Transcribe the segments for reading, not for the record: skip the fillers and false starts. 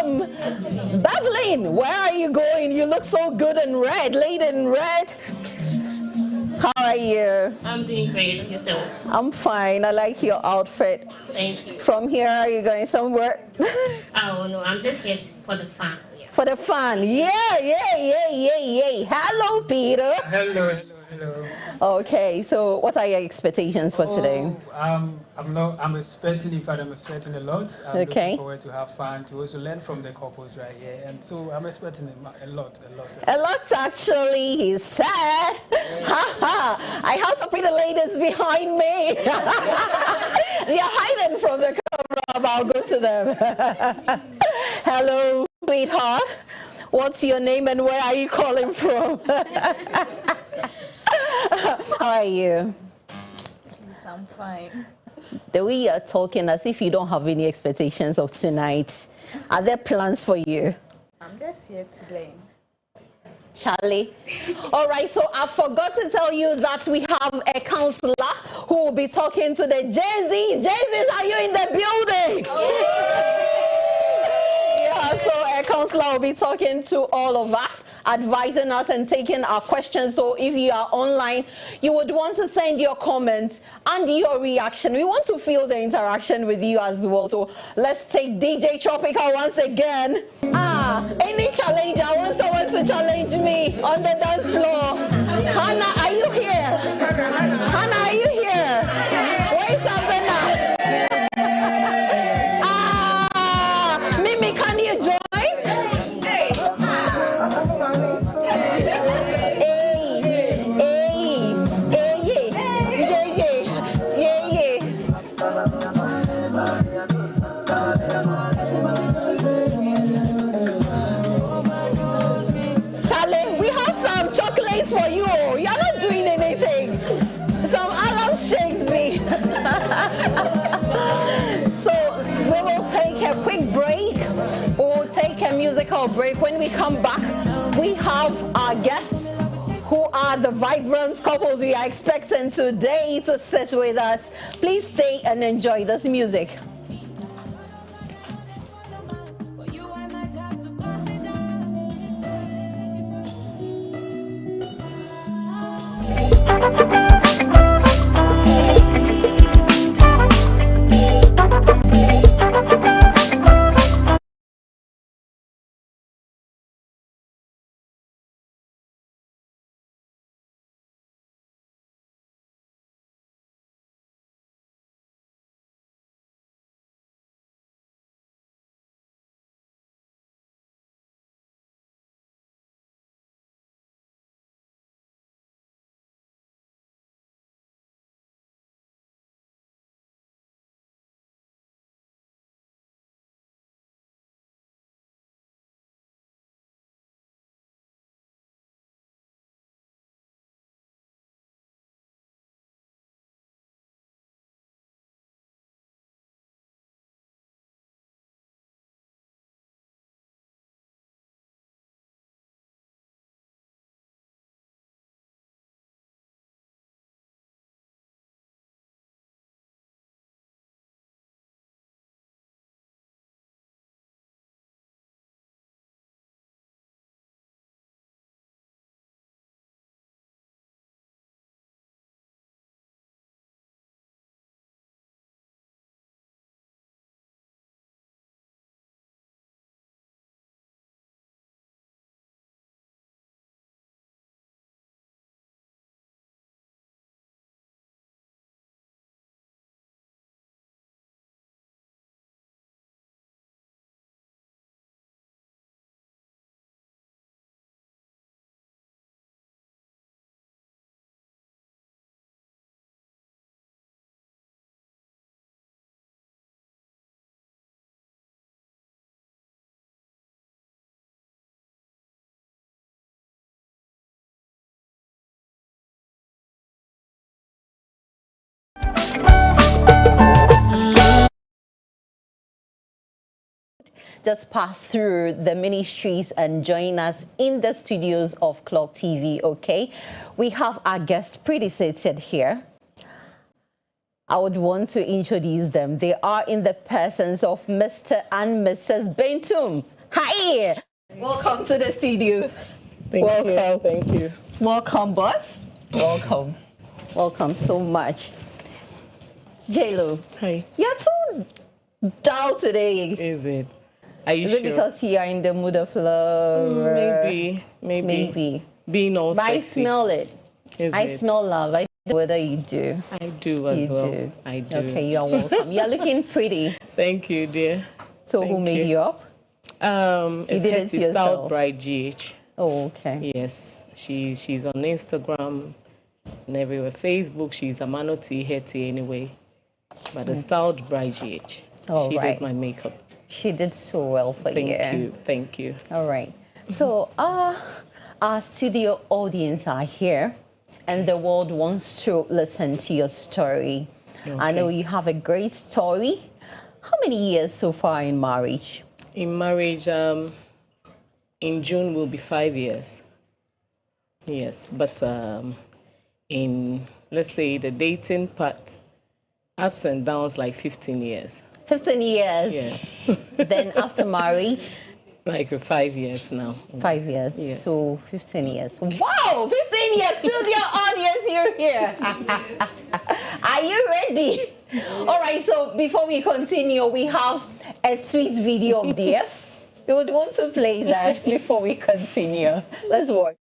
Bevelyn, where are you going? You look so good in red, lady in red. How are you? I'm doing great. Yourself? I'm fine. I like your outfit. Thank you. From here, are you going somewhere? Oh, no, I'm just here for the fun. Yeah. For the fun. Yeah. Hello, Peter. Hello. Okay, so what are your expectations for today? I'm expecting a lot. I'm looking forward to have fun, to also learn from the couples right here. And so I'm expecting a lot. A lot, actually, he said. I have some pretty ladies behind me. They're hiding from the camera, but I'll go to them. Hello, sweetheart. What's your name and where are you calling from? How are you? Please, I'm fine. The way you're talking as if you don't have any expectations of tonight. Are there plans for you? I'm just here to learn. Charlie. All right, so I forgot to tell you that we have a counselor who will be talking to the Jay-Z's. Jay-Z's, are you in the building? Yeah, so a counselor will be talking to all of us, advising us and taking our questions. So if you are online, you would want to send your comments and your reaction. We want to feel the interaction with you as well. So let's take DJ Tropical once again. Any challenge? I want someone to challenge me on the dance floor. Hannah, are you here? Hannah, are you here? Where's Abena? Mimi, can you join? For you, you're not doing anything. Some alarm shakes me. So we will take a quick break. We'll take a musical break. When we come back, we have our guests who are the vibrant couples we are expecting today to sit with us. Please stay and enjoy this music. Just pass through the ministries and join us in the studios of CLOG TV, okay? We have our guests pretty seated here. I would want to introduce them. They are in the persons of Mr. and Mrs. Bentum. Hi! Welcome to the studio. Thank you. Welcome, boss. Welcome. Welcome so much. J-Lo. Hi. You're so dull today. Is it? Are you Is sure? it because you are in the mood of love? Maybe. Being all but sexy. I smell it. I smell love. I don't know whether you do. I do as well. Do. I do. Okay, you're welcome. You're looking pretty. Thank you, dear. So who made you up? It's did it Hetty yourself? Stout Bride GH. Oh, okay. Yes. She's on Instagram and everywhere. Facebook, she's a Manoti Hetty anyway. But the Stout Bride GH. All she right. did my makeup. She did so well for you. Thank you. All right. So our studio audience are here and the world wants to listen to your story. Okay. I know you have a great story. How many years so far in marriage? In marriage, in June will be 5 years. Yes, but in, let's say, the dating part, ups and downs, like 15 years. 15 years? Yeah. Then after marriage? Like 5 years now. 5 years. Yes. So 15 years. Wow! 15 years! Still your audience, you're here. Are you ready? All right, so before we continue, we have a sweet video of this. We would want to play that before we continue. Let's watch.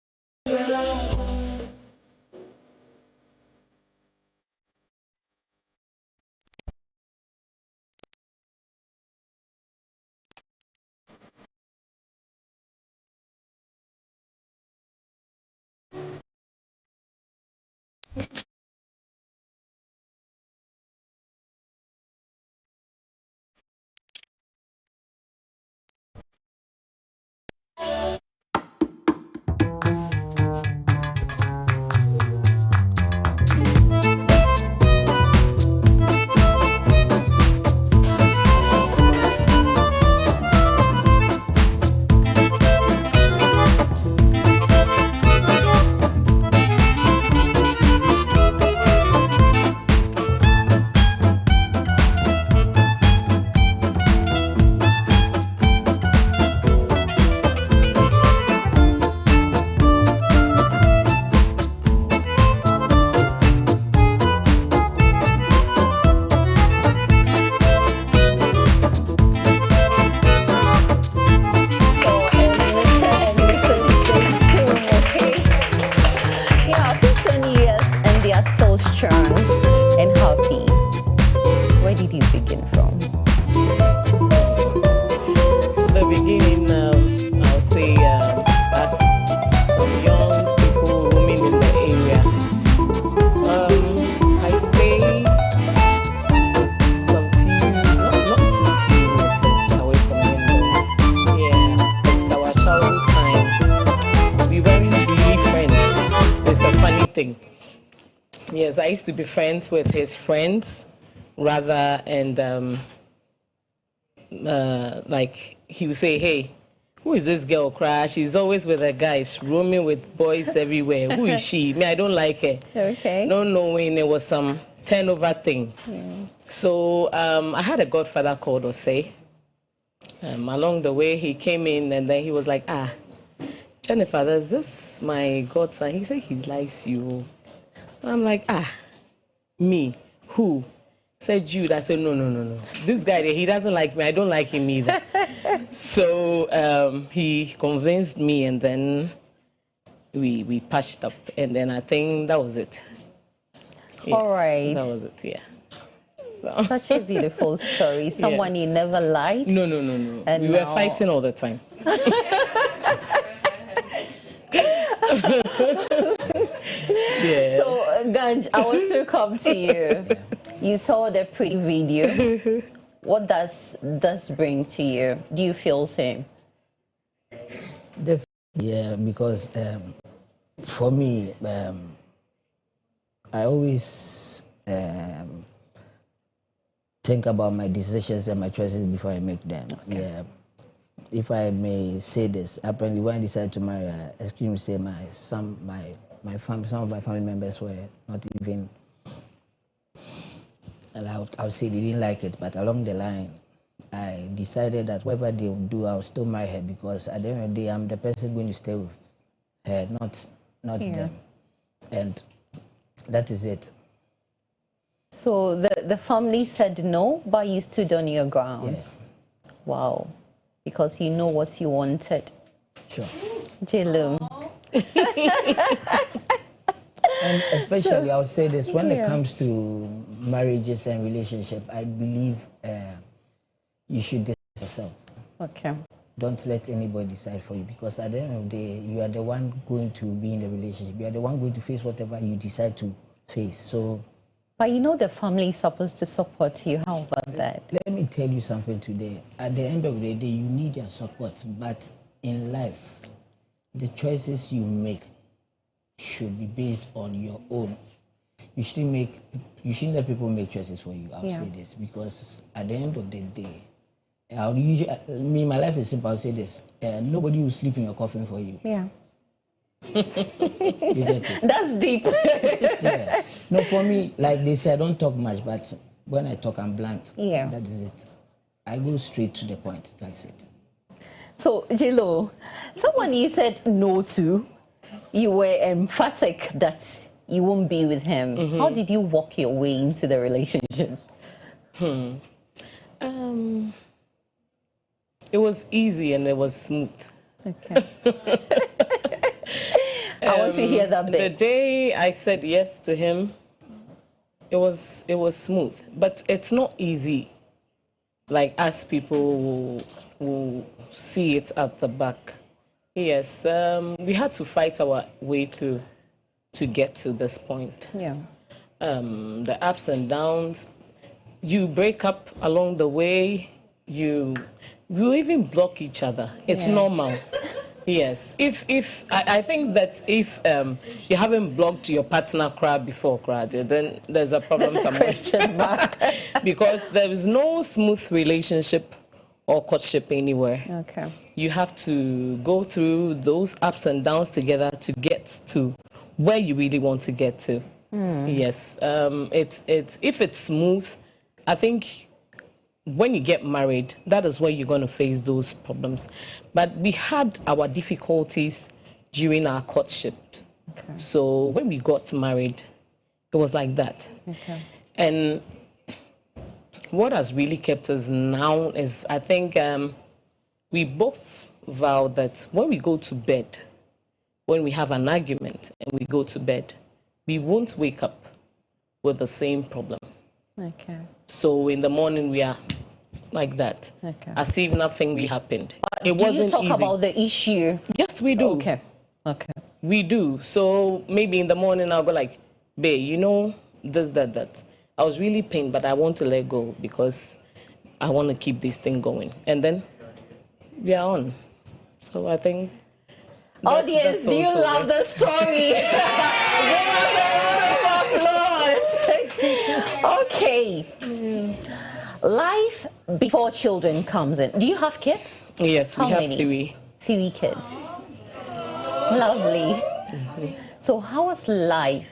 Yes, I used to be friends with his friends, rather, and like he would say, "Hey, who is this girl? Crash? She's always with the guys, roaming with boys everywhere. Who is she? Me, I don't like her." Okay. Not knowing there was some turnover thing. Yeah. So I had a godfather called Osei. Along the way, he came in and then he was like, "Jennifer, there's this my godson. He said he likes you." I'm like, me? Who? Said Jude. I said, no. This guy, he doesn't like me. I don't like him either. So he convinced me, and then we patched up, and then I think that was it. Yes, all right. That was it, yeah. So. Such a beautiful story. Someone you never liked. No. And we were fighting all the time. Yeah. So, Ganj, I want to come to you. You saw the pretty video. What does this bring to you? Do you feel same? Yeah, because for me, I always think about my decisions and my choices before I make them. Okay. Yeah. If I may say this, apparently when I decided to marry, excuse me, say some of my family members were not even I'll say they didn't like it, but along the line, I decided that whatever they would do, I'll still marry her because at the end of the day, I'm the person going to stay with her, not them. And that is it. So the family said no, but you stood on your ground. Yeah. Wow. Because you know what you wanted. Sure. Jelo. And especially, I would say this, when it comes to marriages and relationship, I believe you should decide yourself. Okay. Don't let anybody decide for you because at the end of the day, you are the one going to be in the relationship. You are the one going to face whatever you decide to face. So, but you know the family is supposed to support you. How about that? let me tell you something today. At the end of the day, you need their support. But in life, the choices you make should be based on your own. You shouldn't let people make choices for you. I'll say this because at the end of the day, my life is simple. I'll say this: nobody will sleep in your coffin for you. Yeah. You get it? That's deep. Yeah. No, for me, like they say, I don't talk much, but when I talk, I'm blunt. Yeah. That is it. I go straight to the point. That's it. So, Jelo, someone you said no to, you were emphatic that you won't be with him. Mm-hmm. How did you walk your way into the relationship? It was easy and it was smooth. Okay. I want to hear that bit. The day I said yes to him, it was smooth, but it's not easy. Like as people will see it at the back. Yes, we had to fight our way through to get to this point. Yeah. The ups and downs. You break up along the way. You even block each other. It's normal. Yes. I think that if you haven't blocked your partner before then there's a problem somewhere. Question mark. Because there is no smooth relationship or courtship anywhere. Okay. You have to go through those ups and downs together to get to where you really want to get to. Yes. It's if it's smooth, I think when you get married, that is where you're going to face those problems. But we had our difficulties during our courtship. Okay. So when we got married, it was like that. Okay. And what has really kept us now is, I think, we both vowed that when we go to bed, when we have an argument and we go to bed, we won't wake up with the same problem. Okay. So in the morning we are like that, as if nothing really happened. It wasn't easy. Do you talk about the issue? Yes, we do. Okay. We do. So maybe in the morning I'll go like, babe, you know, this, that. I was really pained, but I want to let go because I want to keep this thing going. And then we are on. So I think... Audience, do you love the story? Give us a round of applause. Okay. Life before children comes in. Do you have kids? Yes, we have many? 3 kids. Lovely. So how was life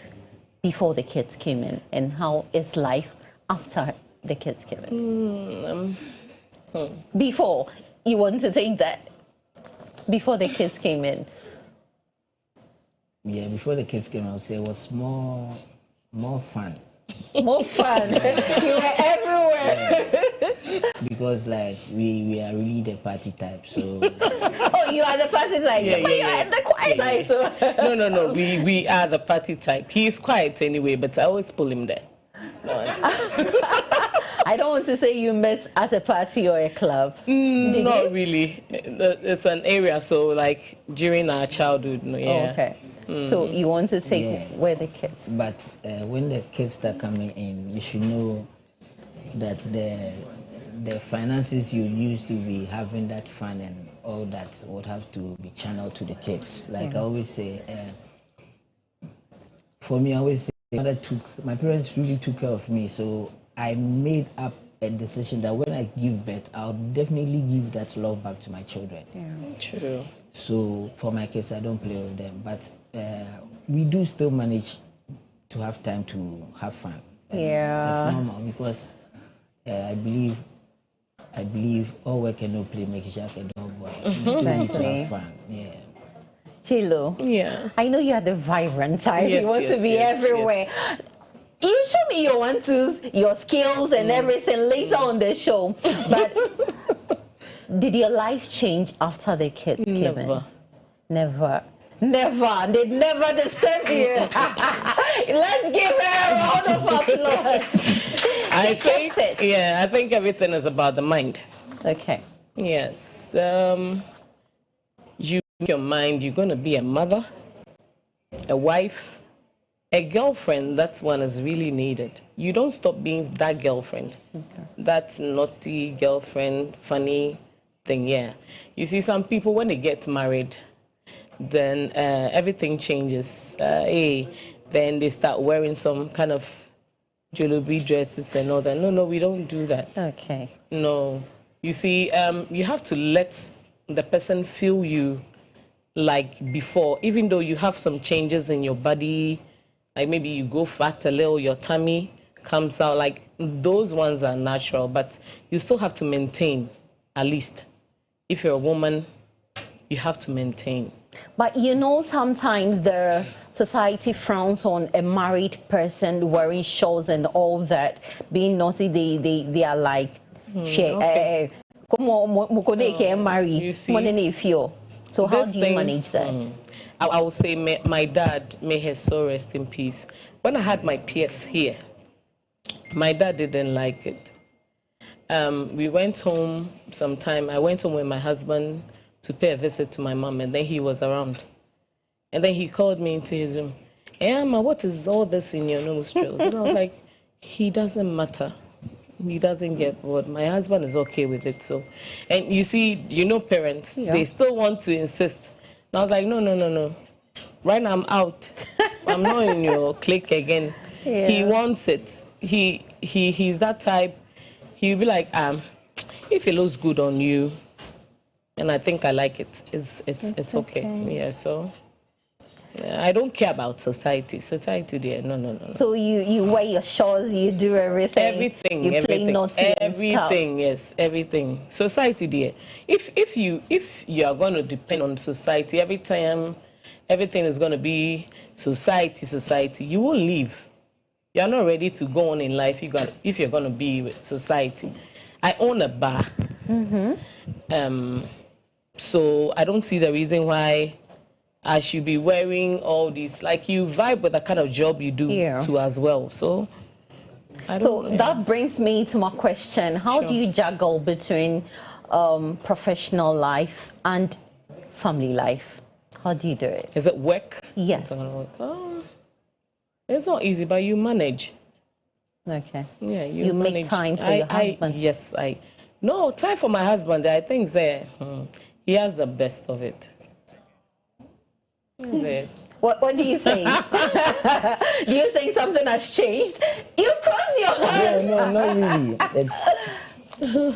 before the kids came in, and how is life after the kids came in? Before, you want to take that? Before the kids came in? Yeah, before the kids came, I would say it was more fun. More fun. You were everywhere. Yeah. Because like we are really the party type, so. Oh, you are the party type. Yeah, but you are the quiet type. So. No. We are the party type. He is quiet anyway, but I always pull him there. I don't want to say you met at a party or a club. Not really. It's an area, so like during our childhood. Yeah. Okay. So you want to take where the kids? But when the kids start coming in, you should know that the finances you used to be having that fun and all that would have to be channeled to the kids. Like I always say, for me, I always say, my parents really took care of me, so I made up a decision that when I give birth, I'll definitely give that love back to my children. Yeah, true. So for my kids, I don't play with them, but we do still manage to have time to have fun. It's normal because I believe all work and no play make Jack a dog boy. You still need to have fun. Yeah. Chilo. Yeah. I know you are the vibrant type. Yes, you want to be everywhere. Yes. You show me your one-twos, your skills and everything later on the show. But did your life change after the kids came in? Never. Never. They never disturb you. Let's give her a round of applause. I think everything is about the mind. Okay. Yes. You make your mind, you're going to be a mother, a wife, a girlfriend. That one is really needed. You don't stop being that girlfriend. Okay. That naughty girlfriend, funny thing, yeah. You see, some people, when they get married, then everything changes. Then they start wearing some kind of jewelry dresses and all that. No, we don't do that. Okay. No. You see, you have to let the person feel you like before, even though you have some changes in your body, like maybe you go fat a little, your tummy comes out, like those ones are natural, but you still have to maintain, at least. If you're a woman, you have to maintain. But you know, sometimes the society frowns on a married person wearing shorts and all that, being naughty. They are like, okay. You see, so how do you manage that? I will say my dad, may his soul rest in peace. When I had my PS here, my dad didn't like it. We went home sometime. I went home with my husband to pay a visit to my mom, and then he was around. And then he called me into his room. Hey, Amma, what is all this in your nostrils? And I was like, he doesn't matter. He doesn't get bored. My husband is okay with it. So, and you see, you know, parents, they still want to insist. And I was like, no. Right now I'm out. I'm not in your clique again. Yeah. He wants it. He's that type. He'll be like, if it looks good on you, and I think I like it, it's okay. Yeah, so I don't care about society. Society there, no. So you wear your shorts, you do everything. You play naughty and stuff. Yes, everything. Society there. If you are going to depend on society every time, everything is going to be society. You won't live. You are not ready to go on in life. If you're going to be with society. I own a bar. So I don't see the reason why I should be wearing all these. Like, you vibe with the kind of job you do too as well. So that brings me to my question. How do you juggle between professional life and family life? How do you do it? Is it work? Yes. It's not easy, but you manage. Okay. Yeah, you make time for your husband. Yes, no time for my husband. I think he has the best of it. What do you think? Do you think something has changed? You cross your hands. No, not really. It's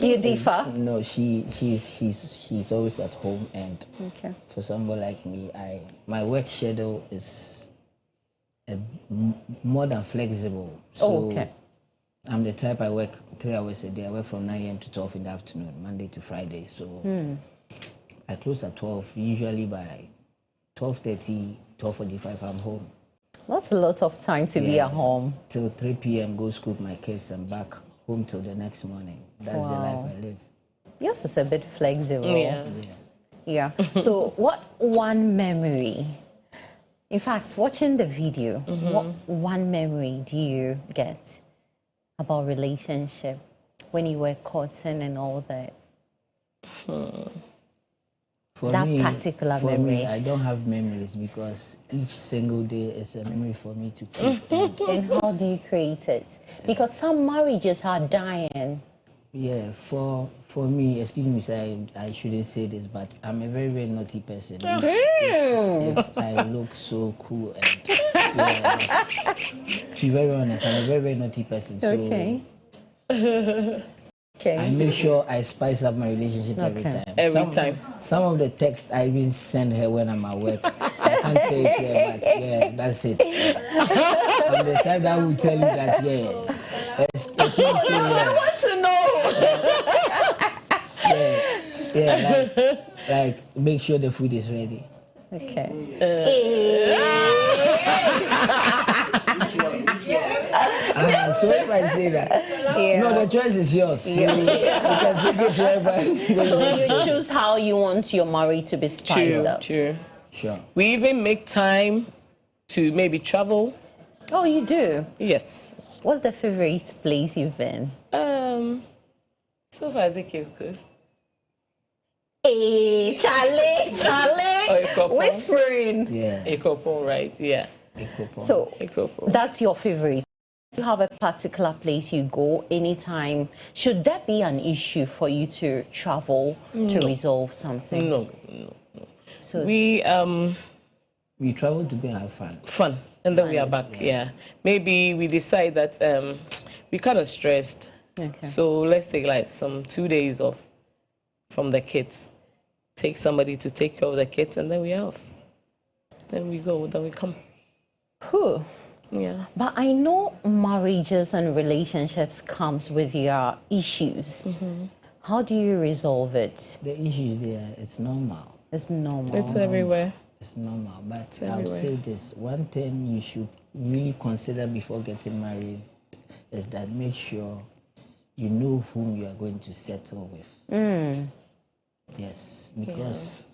you differ. No, she's always at home, and for someone like me, my work schedule is more than flexible. So I'm the type I work 3 hours a day. I work from 9 a.m. to 12 in the afternoon, Monday to Friday. So I close at 12. Usually by 12:30, 12:45, I'm home. That's a lot of time to be at home. Till 3 p.m. go scoop my kids and back home till the next morning. That's the life I live. Yours is a bit flexible. Yeah. So what one memory, in fact, watching the video, what one memory do you get about relationship when you were courting and all that? For me, I don't have memories because each single day is a memory for me to keep. And how do you create it? Because some marriages are dying. Yeah, for me, excuse me, I shouldn't say this, but I'm a very, very naughty person. If I look so cool and to be very honest, I'm a very, very naughty person. So I make sure I spice up my relationship every time. Every time. Some of the texts I even send her when I'm at work, I can't say it here, but yeah, that's it. I'm the type that will tell you that, yeah. It's not so, I want to know. Yeah, like make sure the food is ready. Okay. So if I say that, no, the choice is yours. So you can take it wherever. So you choose how you want your marriage to be spiced up. True. Sure. We even make time to maybe travel. Oh, you do? Yes. What's the favorite place you've been? So far as it goes. Hey, Charlie. Whispering. Yeah. Ekopon, right? Yeah. So Ekopon. that's your favorite. Do you have a particular place you go anytime? Should that be an issue for you to travel to resolve something? No. So We travel to be and have fun. Fun, and then we are back. Yeah. Maybe we decide that we kind of stressed. Okay. So let's take like some 2 days off from the kids. Take somebody to take care of the kids, and then we are off. Then we go. Then we come. Whew. Yeah. But I know marriages and relationships comes with your issues. How do you resolve it? The issue is there. It's normal. It's normal. It's everywhere. It's normal. But It's I would everywhere. say this. One thing you should really consider before getting married is that make sure you know whom you are going to settle with. Yes. Because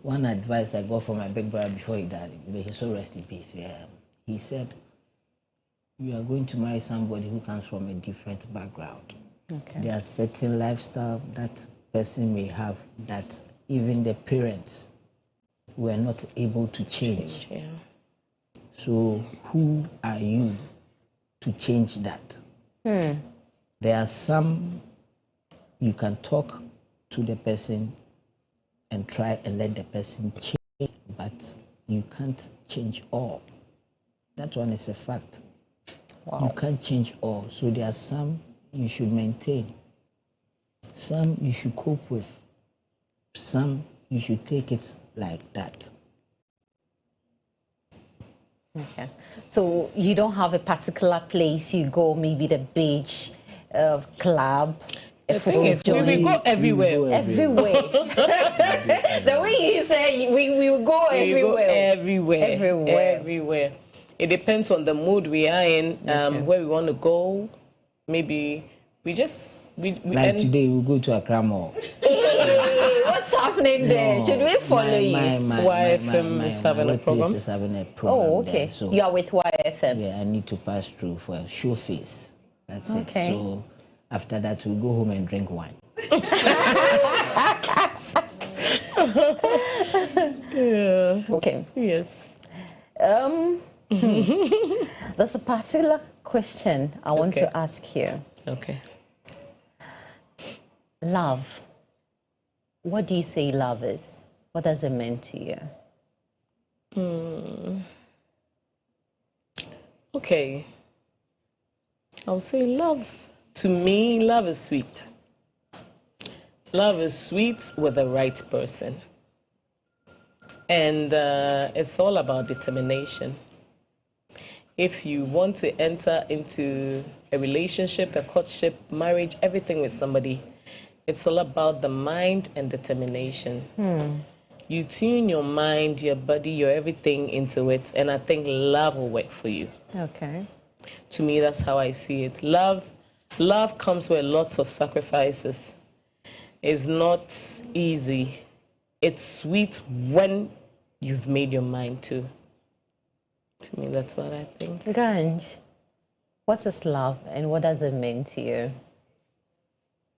one advice I got from my big brother before he died, may he so rest in peace. Yeah. He said, you are going to marry somebody who comes from a different background. Okay. There are certain lifestyle that person may have that even the parents were not able to change. Yeah. So who are you to change that? There are some you can talk to the person and try and let the person change, but you can't change all. That one is a fact. Wow. You can't change all. So there are some you should maintain. Some you should cope with. Some you should take it like that. Okay. So you don't have a particular place you go, maybe the beach, club. The thing is, we go everywhere. Everywhere. The way you say, we will go everywhere. Everywhere. It depends on the mood we are in, where we want to go. Maybe we like today, we'll go to Accra Mall. Hey, what's happening there? Should we follow you? YFM is having a program. Is having a program. Oh, okay. There, so you are with YFM. yeah, I need to pass through for a showface. That's Okay. it. So after that, we'll go home and drink wine. Yeah. Okay. Yes. There's a particular question I want Okay. to ask you. Okay. Love. What do you say love is? What does it mean to you? Okay. I would say love. To me, love is sweet. Love is sweet with the right person. And it's all about determination. If you want to enter into a relationship, a courtship, marriage, everything with somebody, it's all about the mind and determination. You tune your mind, your body, your everything into it, and I think love will work for you. Okay. To me, that's how I see it. Love comes with lots of sacrifices. It's not easy. It's sweet when you've made your mind to. To me, that's what I think. Ganj, what is love and what does it mean to you?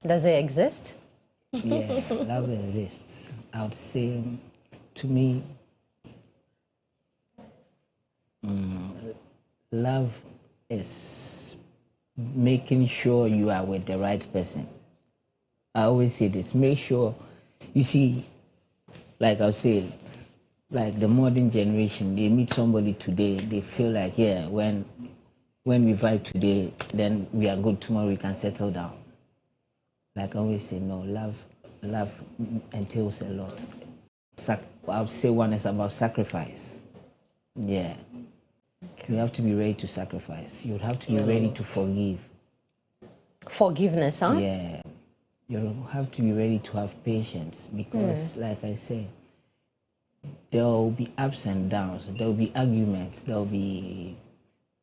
Does it exist? Yeah, love exists. I would say, to me, love is making sure you are with the right person. I always say this, make sure, you see, like I'll say, like the modern generation, they meet somebody today, they feel like, yeah, when we vibe today, then we are good, tomorrow we can settle down. Like I always say, no, love entails a lot. I would say one is about sacrifice. Yeah. You have to be ready to sacrifice. You have to be ready to forgive. Forgiveness, huh? Yeah. You have to be ready to have patience because, like I said, there will be ups and downs. There will be arguments.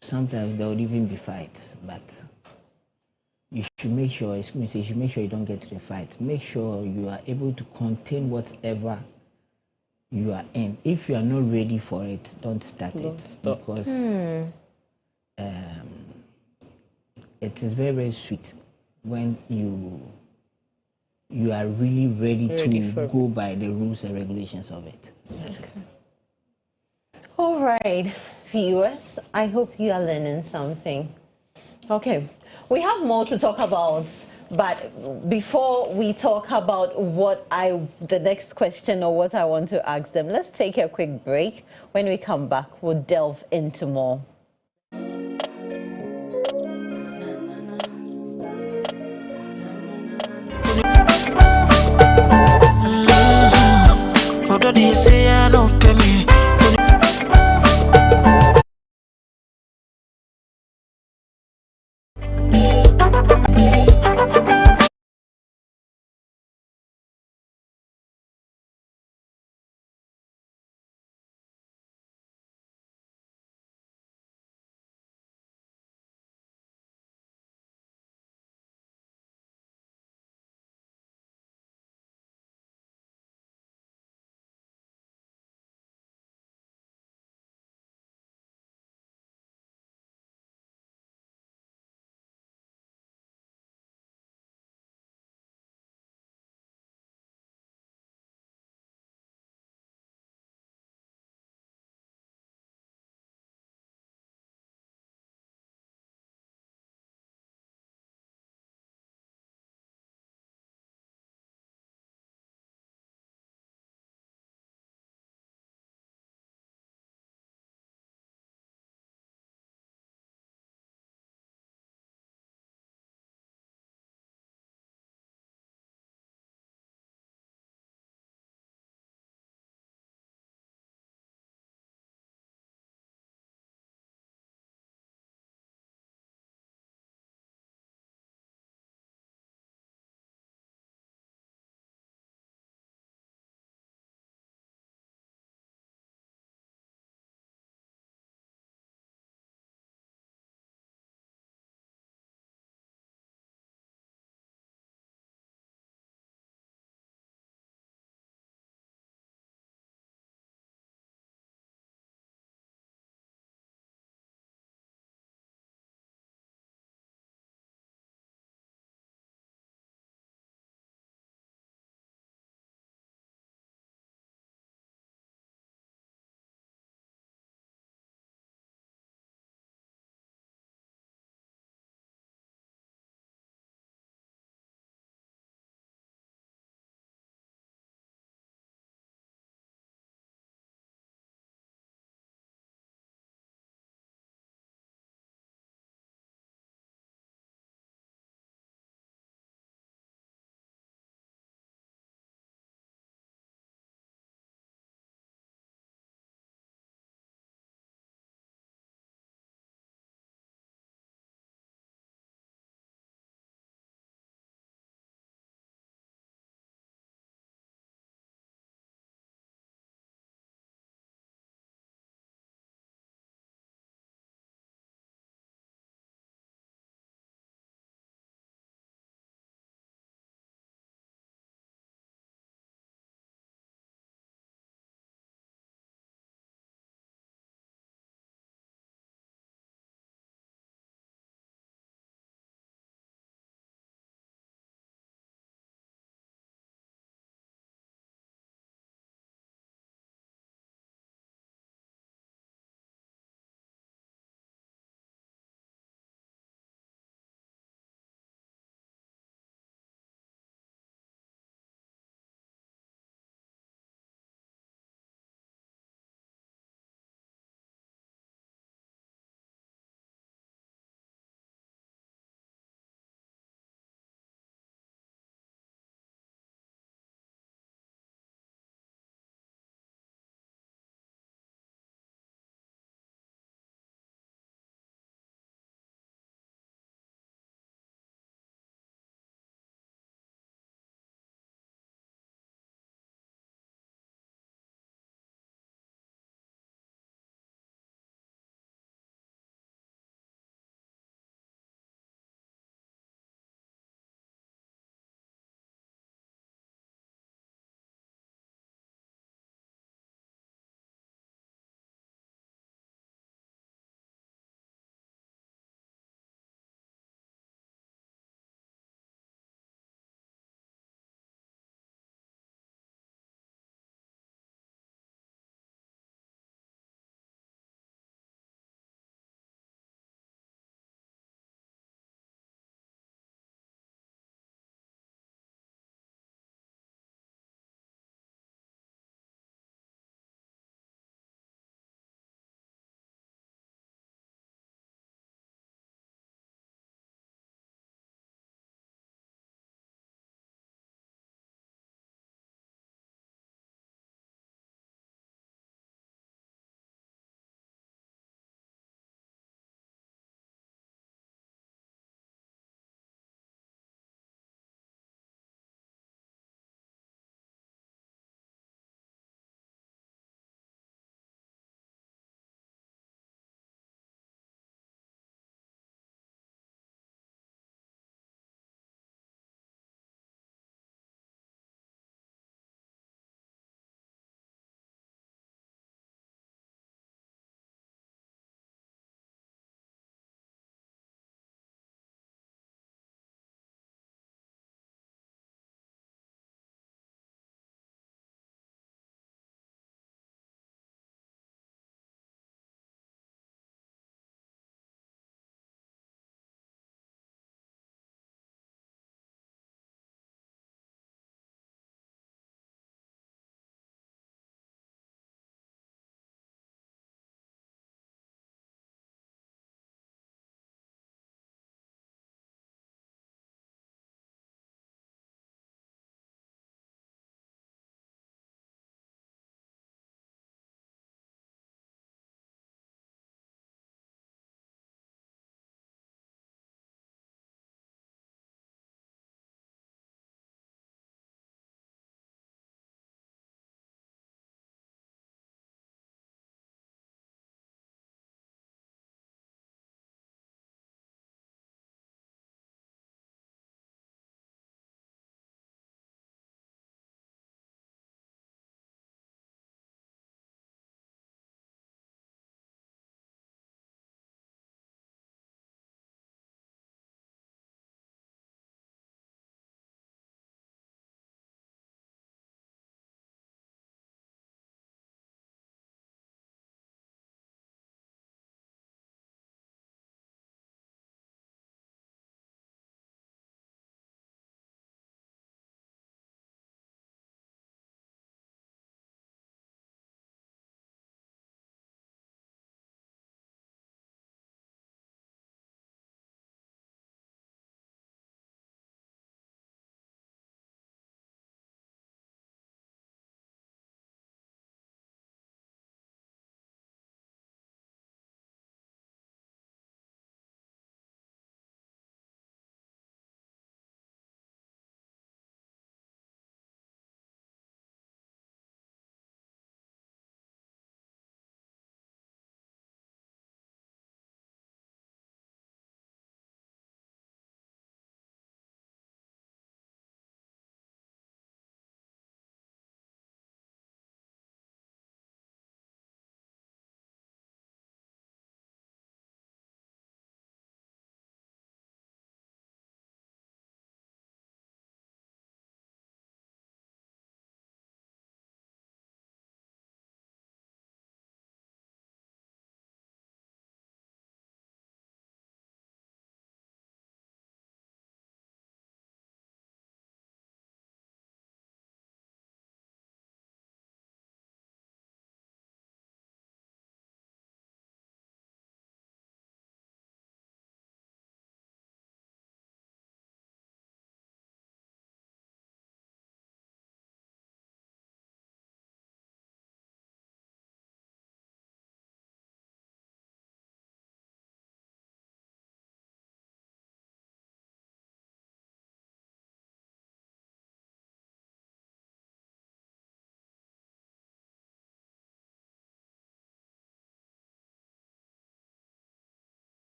Sometimes there will even be fights. But you should make sure, you should make sure you don't get to the fight. Make sure you are able to contain whatever you are in. If you are not ready for it, don't start it. Because it is very, very sweet when you are really ready to go by the rules and regulations of it. That's it. All right, viewers, I hope you are learning something. Okay, we have more to talk about, but before we talk about the next question or what I want to ask them, let's take a quick break. When we come back, we'll delve into more.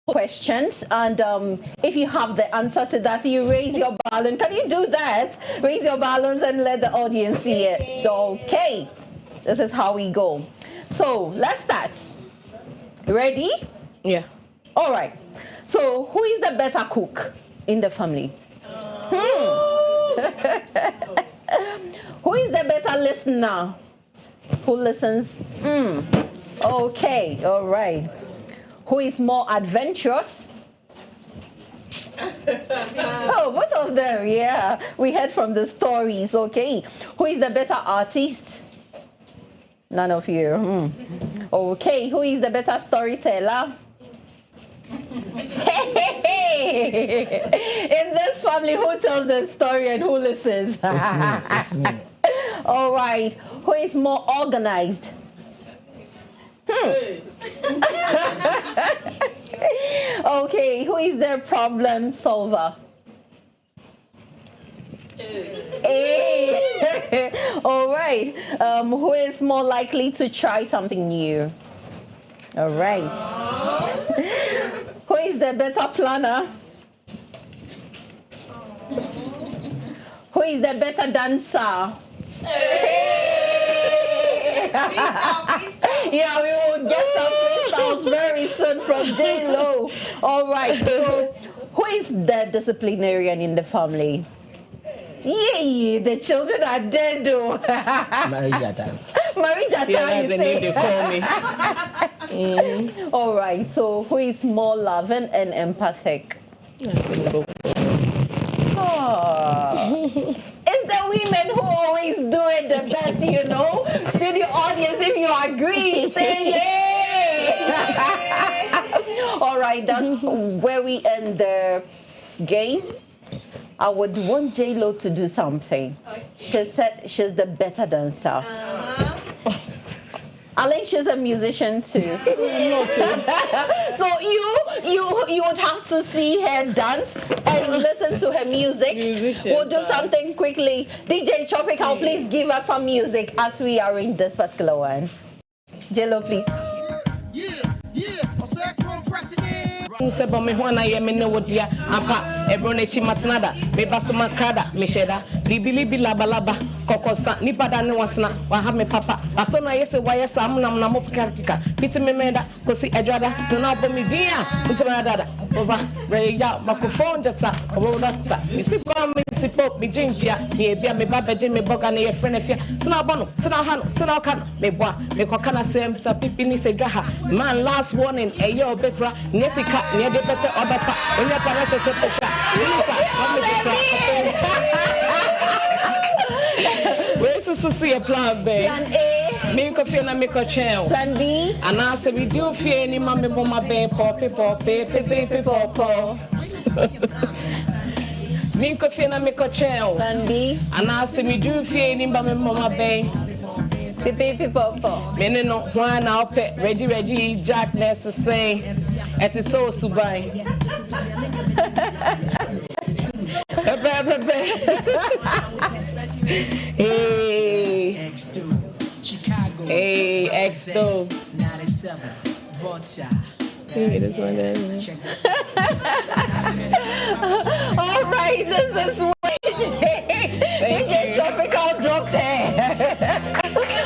questions, and if you have the answer to that, you raise your balloon. Can you do that? Raise your balloons and let the audience see it. Okay, this is how we go. So let's start. Ready? Yeah. All right. So who is the better cook in the family? Who is the better listener? Who listens? Okay, all right. Who is more adventurous? Oh, both of them, yeah. We heard from the stories, okay. Who is the better artist? None of you. Okay, who is the better storyteller? Hey. In this family, who tells the story and who listens? It's me. All right, who is more organized? Okay, who is the problem solver? Hey. All right, who is more likely to try something new? All right. Who is the better planner? Who is the better dancer? Hey. Yeah, we will get some freestyles very soon from J-Lo. All right, so who is the disciplinarian in the family? Yeah, the children are dead though. Marijata. Marijata, Yeah, you that's the name they say. call me. All right, so who is more loving and empathic? It's the women who always do it the best, you know. Studio audience, if you agree, say yay. All right, that's where we end the game. I would want J-Lo to do something. She said she's the better dancer. Alan, she's a musician too. So you would have to see her dance and listen to her music. We'll do something quickly. DJ Tropical, please give us some music as we arrange this particular one. J-Lo, please. Sebo me ho na ye me ne wodia apa ebro na chi matnada me basoma krada me sheda libilibi labalaba kokosa nipada ne wasna wa ha me papa aso na yese wa yesa amnam na mo kika biti me meda kosi edwada sena obo me din a ntima dada oba re ya microphone jata obo data me sipo me sipo me jinjia ye bia me baba je me boga na ye frɛ na fia sena obo no sena ha no sena oka no me boa me koka na sem sa pipi ni se dwa ha man last warning eye obefra nesika near the pepper or the on your parents. Where's the see a plan B? Plan A. Make a feel and make a chair. Plan B. And I said, we do fear any mammy mama bay, poppy. Make a feel and make a chair. Plan B. And I said, we do fear any mammy mama bay. Many no one out ready, Jack Ness to say, it is so subai. Hey, Chicago, hey, X2, 97, Volta. This one all right, this is DJ Tropical drops here.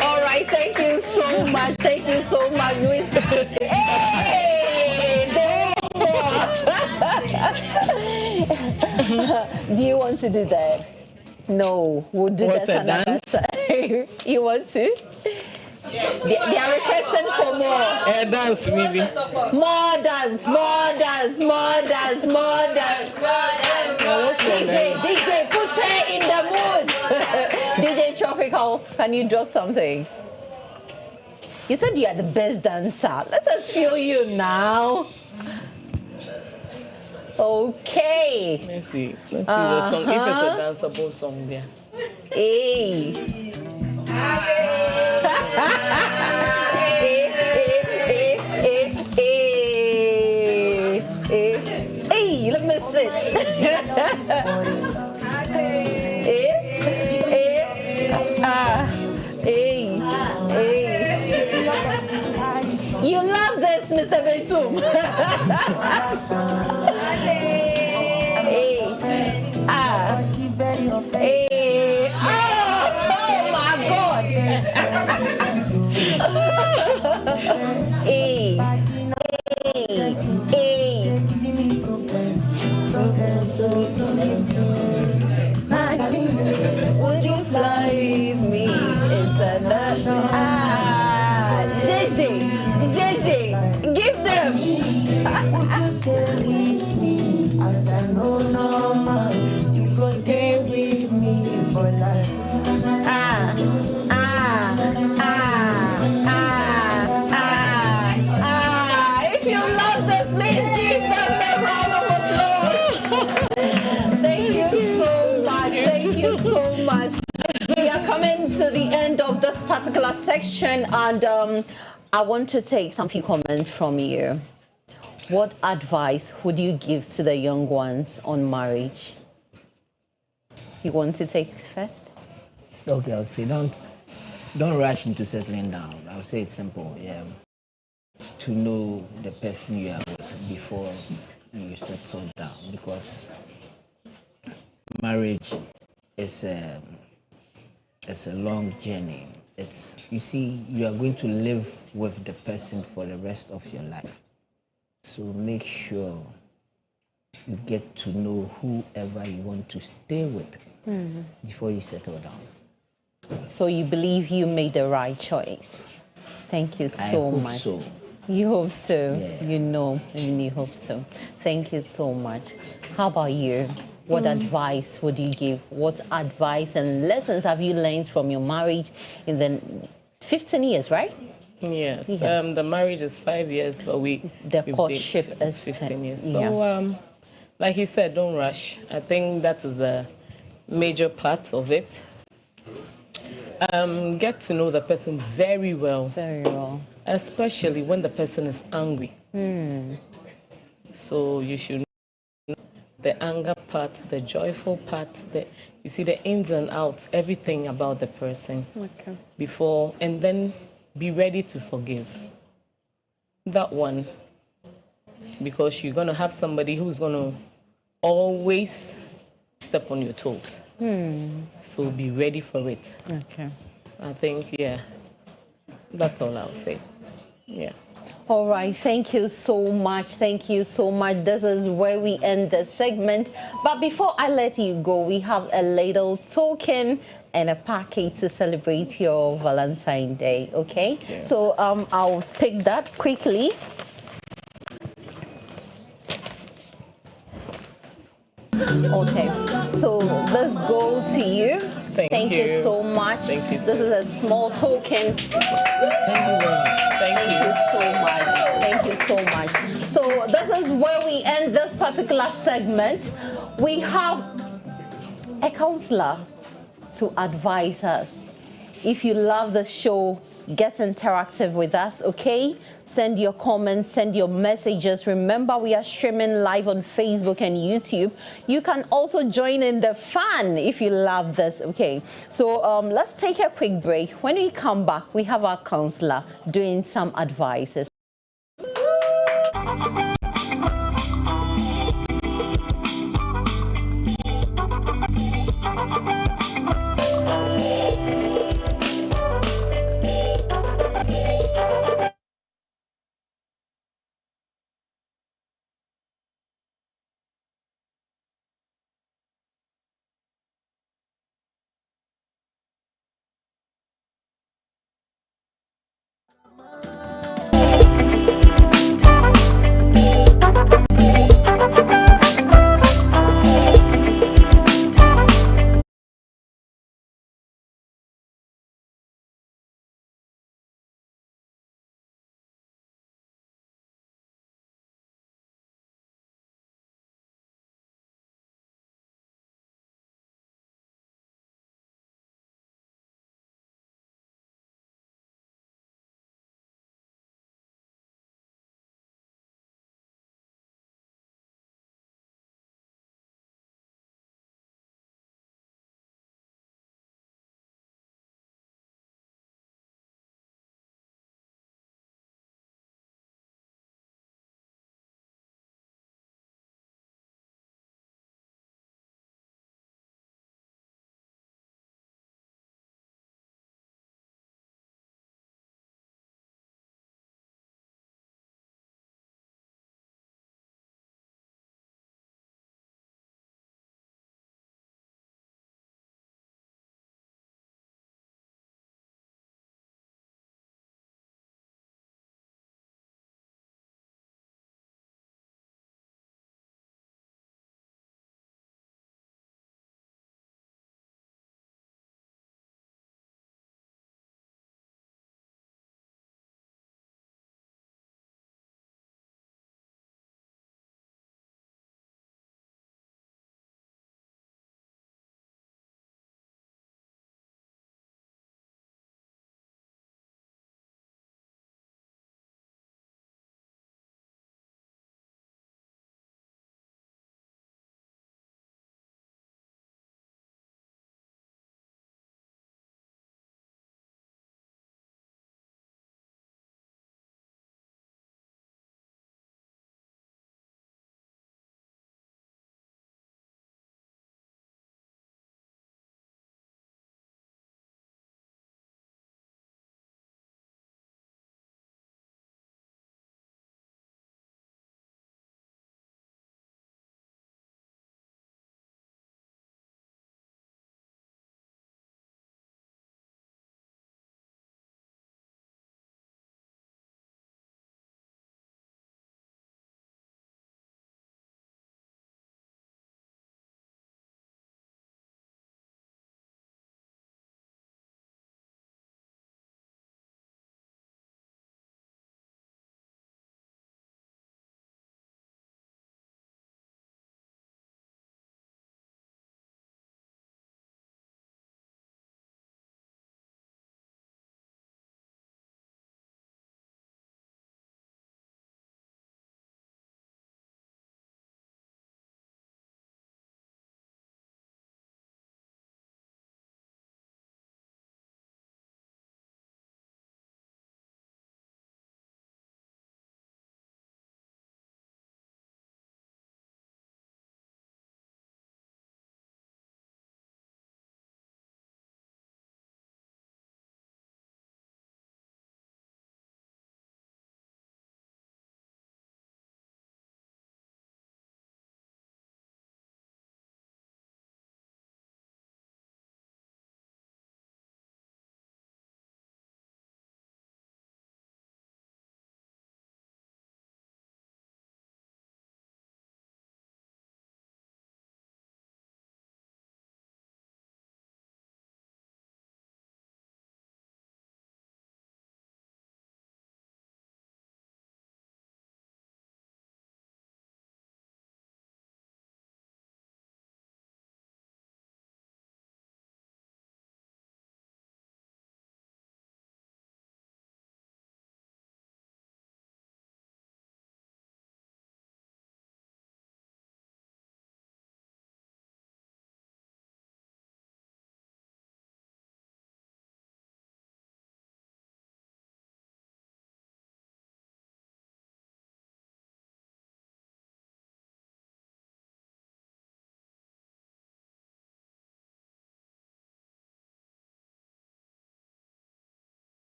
All right, thank you so much. Thank you so much, Luis. Hey, do you want to do that? No, we'll do that another time. You want to? Yes. They are requesting for more. Dance, maybe. More dance. DJ, put her in the mood. DJ Tropical, can you drop something? You said you are the best dancer. Let us feel you now. Okay. Let's see the song. If it's a danceable song there. Hey. Hey, let me sit. You love this, Mr. Betum. home. Hey. Ah. Hey. Oh my God. Hey. Hey. Would you fly with me international? Ah, JJ, give them. Stay with me as I know no man. You go stay with me for life. Ah, ah, ah, ah, ah, ah. If you love this, please give them a round of applause. Thank you so much. Thank you so much. We are coming to the end of this particular section, and I want to take some few comments from you. What advice would you give to the young ones on marriage? You want to take first? Okay, I'll say don't rush into settling down. I'll say it's simple. Yeah, to know the person you are with before you settle down, because marriage is a long journey. You see, you are going to live with the person for the rest of your life. So make sure you get to know whoever you want to stay with before you settle down. So you believe you made the right choice? Thank you so much. I hope so. You hope so? Yeah. You know, and you hope so. Thank you so much. How about you? What advice would you give? What advice and lessons have you learned from your marriage in the 15 years, right? Yes. The marriage is 5 years, but the courtship is 15 years. So, like he said, don't rush. I think that is the major part of it. Get to know the person very well. Very well. Especially when the person is angry. So you should know the anger part, the joyful part, you see the ins and outs, everything about the person before, and then be ready to forgive. That one, because you're going to have somebody who's going to always step on your toes. So be ready for it. Okay. I think, yeah, that's all I'll say. Yeah. All right, thank you so much. Thank you so much. This is where we end the segment. But before I let you go, we have a little token and a package to celebrate your Valentine's Day, okay? Yeah. So I'll pick that quickly. Okay, so let's go to you. Thank you so much. Thank you. This is a small token. Thank you so much. Thank you so much. So this is where we end this particular segment. We have a counselor to advise us. If you love the show, get interactive with us, okay? Send your comments, send your messages. Remember, we are streaming live on Facebook and YouTube. You can also join in the fun if you love this, okay? So let's take a quick break. When we come back, we have our counselor doing some advices.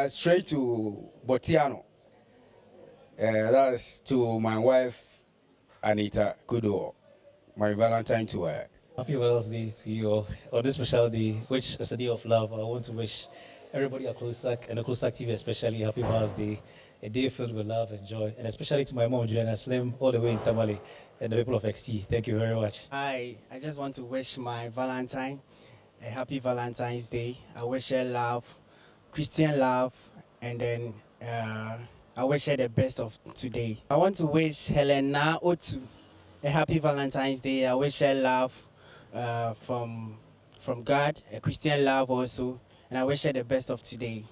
straight to Botiano. That's to my wife, Anita Kudo, my Valentine to her. Happy Valentine's Day to you all. On this special day, which is a day of love, I want to wish everybody at CLOG and the CLOG TV especially a happy Valentine's Day, a day filled with love and joy, and especially to my mom, Juliana Slim, all the way in Tamale, and the people of XT. Thank you very much. Hi, I just want to wish my Valentine a happy Valentine's Day. I wish her love, Christian love, and then I wish her the best of today. I want to wish Helena Otu a happy Valentine's Day. I wish her love from God, a Christian love also, and I wish her the best of today.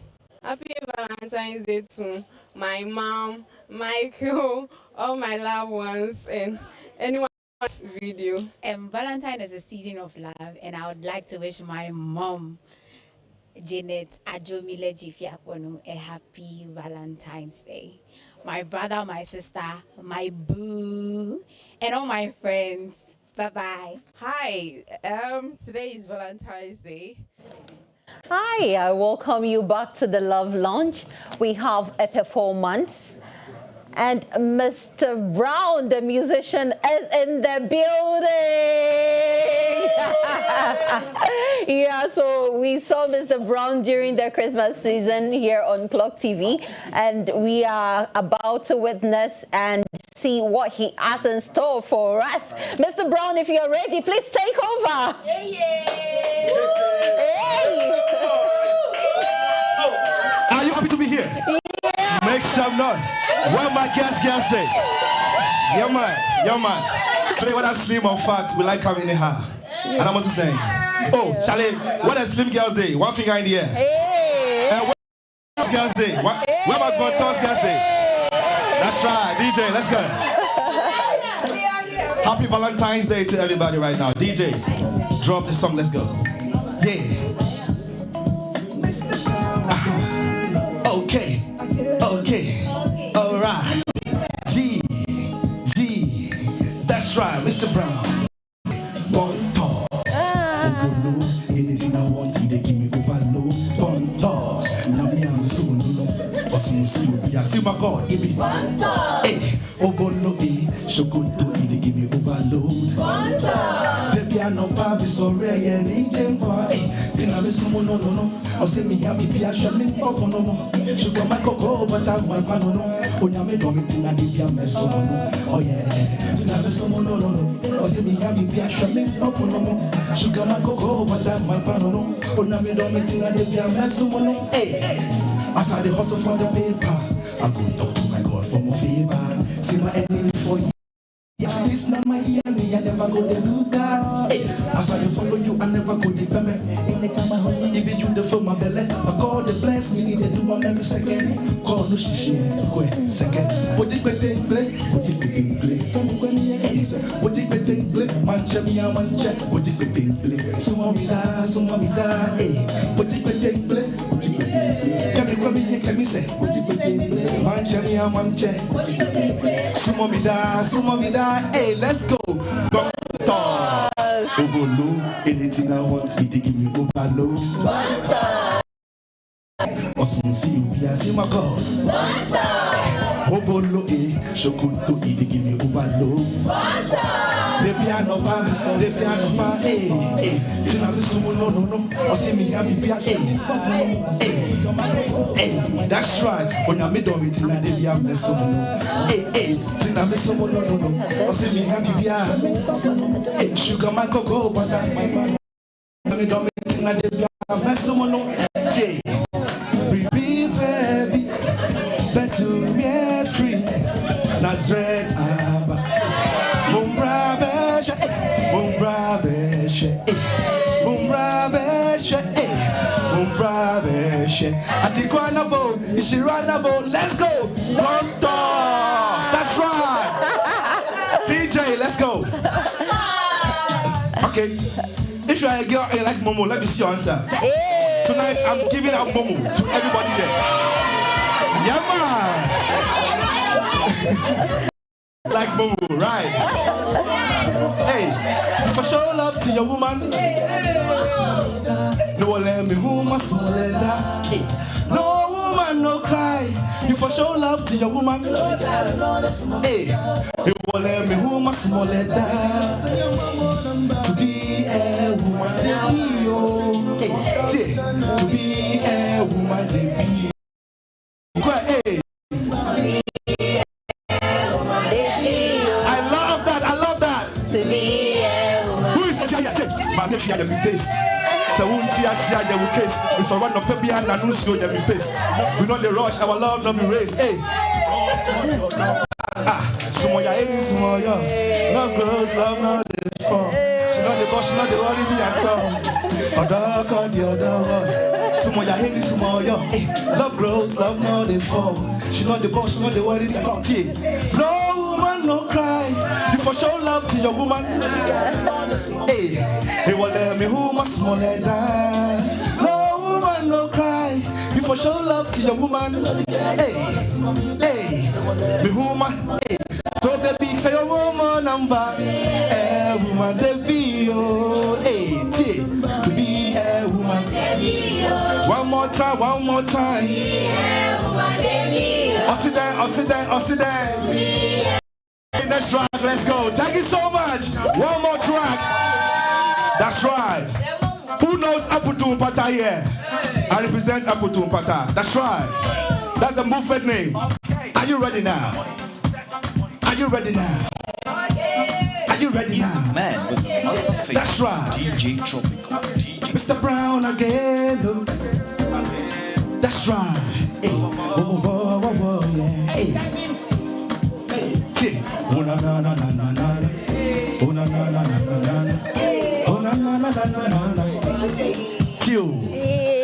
Happy Valentine's Day to my mom, Michael, all my loved ones, and anyone who's video. Valentine is a season of love, and I would like to wish my mom, Janet Ajomile Jifiakwonu, a happy Valentine's Day. My brother, my sister, my boo, and all my friends. Bye-bye. Hi, today is Valentine's Day. Hi, I welcome you back to the Love Lounge. We have a performance. And Mr. Brown, the musician, is in the building. Yeah, so we saw Mr. Brown during the Christmas season here on CLOG TV, and we are about to witness and see what he has in store for us. Mr. Brown, if you're ready, please take over. Hey. Are you happy to be here? Yeah. Make some noise. Where my guest day? Yeah, man. Today, whether slim or fat, we like having a hair. And I'm also saying, oh, Charlie, what a slim girls day? One finger in the air. Hey. Where girls day? Where my Gontos girls day? That's right, DJ, let's go. Happy Valentine's Day to everybody right now. DJ, drop the song, let's go. Yeah. Okay. Alright. G. That's right, Mr. Brown. Bon toss. Anything I want, they give me overload. Bon toss. Now me I'm so no. See my God, give me bon toss. Hey, overload. Shokoto, they give me overload. Bon toss. Baby, I know Bobby so rare, yeah, DJ. Hey, then I'm someone no. I'll say me happy, be a shaman, no. Sugar my cocoa, but I'm one no. Onyame domiting and be a mess. Oh yeah, then I'm someone no. I'll say me happy, be a shaman, no. Sugar my cocoa, but I'm one no. Onyame domiting and be a mess. Hey, as I hustle for the paper, I go talk to my God for more favor. See my enemy for you. Yeah, this not my enemy, I never go to lose that. Hey, as I follow you, I never go to payment. Anytime I hold you, even you the fill my belly. But God they bless me, they do one every second. God no shishi, second. What did we think play? What did we think play? What did we think play? Mancha me a mancha. What did we think play? Suma mi da, hey. What did we think play? What did we think play? Can me say? What did we think play? Mancha me a mancha. What did we think play? Suma mi da. Hey, let's go. Don't toss. Overload. Anything I want, they give me overload. One time. Awesome, see you, yeah, see my God. One time. Overload, Shokoto, they give me overload. One time. The piano bar, hey. Tina, this one, no. Or see me, happy, hey. That's right. When I'm middle with Tina, they be a mess. Hey. Tina, this one, no. Or see me, happy, hey. Sugar, my cocoa, but I'm middle with Tina, they be a mess. Hey. Breathe, baby. Better me free. Nazareth, Abba. Let's go. That's right. DJ, let's go. Okay. If you are a girl and you like Momo, let me see your answer. Tonight, I'm giving out Momo to everybody there. Yeah, man. Like Momo, right? Hey, for show love to your woman. No one let me woman small that. Hey, no woman no cry. You for show love to your woman. Hey, you will let me woman small that. To be a woman, baby, oh. Hey, to be a woman, baby. Hey. I love that. To be a woman. Who is the taste? So won't you see how you case? We saw one of Pepe and Anuncio you paste. We know the rush, our love not be raised. Hey. Sumoya is Sumoya. Love girls, love not the fun. She not the boss, she not the worry me at all. Other call the other one. Sumoya is Sumoya. Hey, love girls, love not the fun. She not the boss, she not the worry me at all. No woman, no cry. You for show love to your woman. Hey, hey, well, let me who must small that. No woman, no cry. You for show love to your woman. Hey, hey, me who must. Hey, so baby, say your woman number. Hey, woman, they be oh. Hey, to be a woman. One more time, one more time. I'll sit down, I'll sit down, I'll sit down. Next track, let's go. Thank you so much. One more track. That's right. Who knows Aputum Pata here? I represent Aputum Pata. That's right. That's the movement name. Are you ready now? Are you ready now? Are you ready now? Man, that's right. DJ Tropical. Mr. Brown again. That's right. Hey. Whoa, whoa, whoa, whoa, yeah. Hey. Oh na na na na na na. Oh na na na na na na. Oh na na na na na na.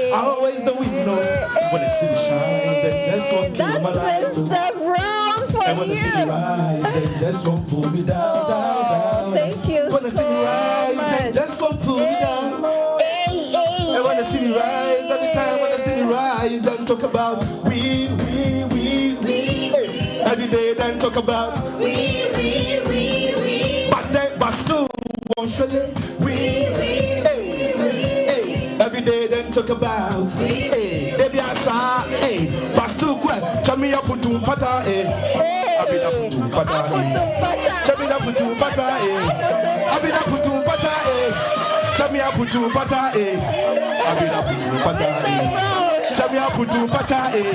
I always the window when the city shine, then just won't kill my life. Mr. Brown for and when the city rise, then just won't pull me down, down, down. Thank you. When the city rise, then just won't pull me down. And when the city rise, every time when the city rise, then talk about we. Every day then talk about we. But then, but still, won't say we. Every day then talk about hey, baby asa, hey, but still quick. Chami ya putu pata, hey, abina putu pata, hey, chami ya putu pata, hey, abina putu pata, hey, chami ya putu pata, hey, abina putu pata, hey, chami ya putu pata, hey,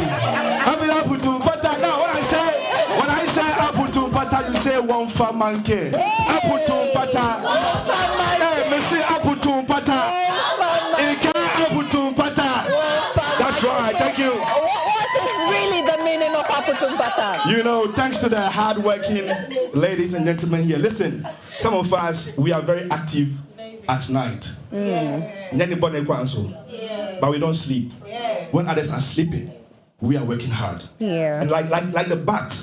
abina putu pata. Now when I say aputu pata, you say one for monkey. Aputu pata, hey, me say aputu pata. That's right, thank you. What is really the meaning of aputu pata? You know, thanks to the hardworking ladies and gentlemen here. Listen, some of us, we are very active at night. But we don't sleep. When others are sleeping, we are working hard. And like the bat,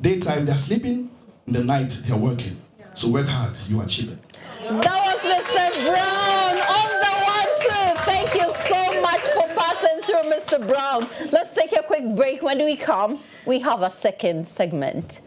daytime they're sleeping, in the night they're working. So work hard, you achieve it. That was Mr. Brown on the 1-2. Thank you so much for passing through, Mr. Brown. Let's take a quick break. When we come, we have a second segment.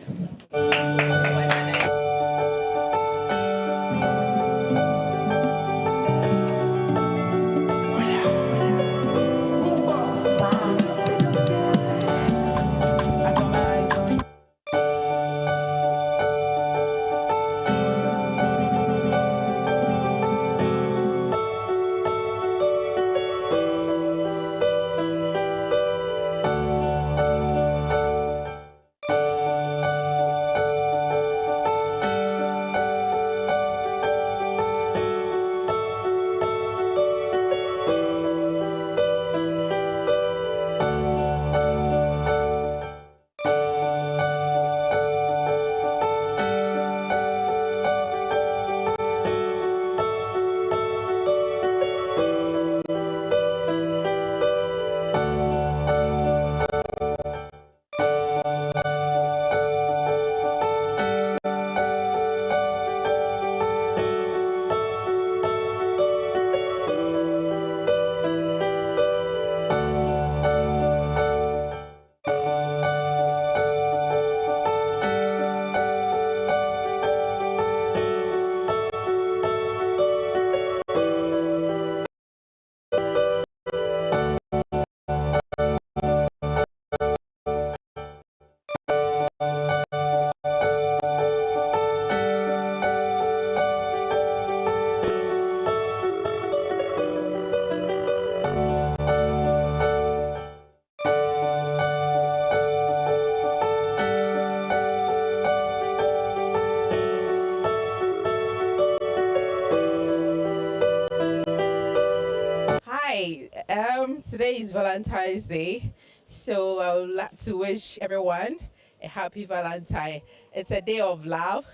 Hi, today is Valentine's Day, so I would like to wish everyone a happy Valentine. It's a day of love.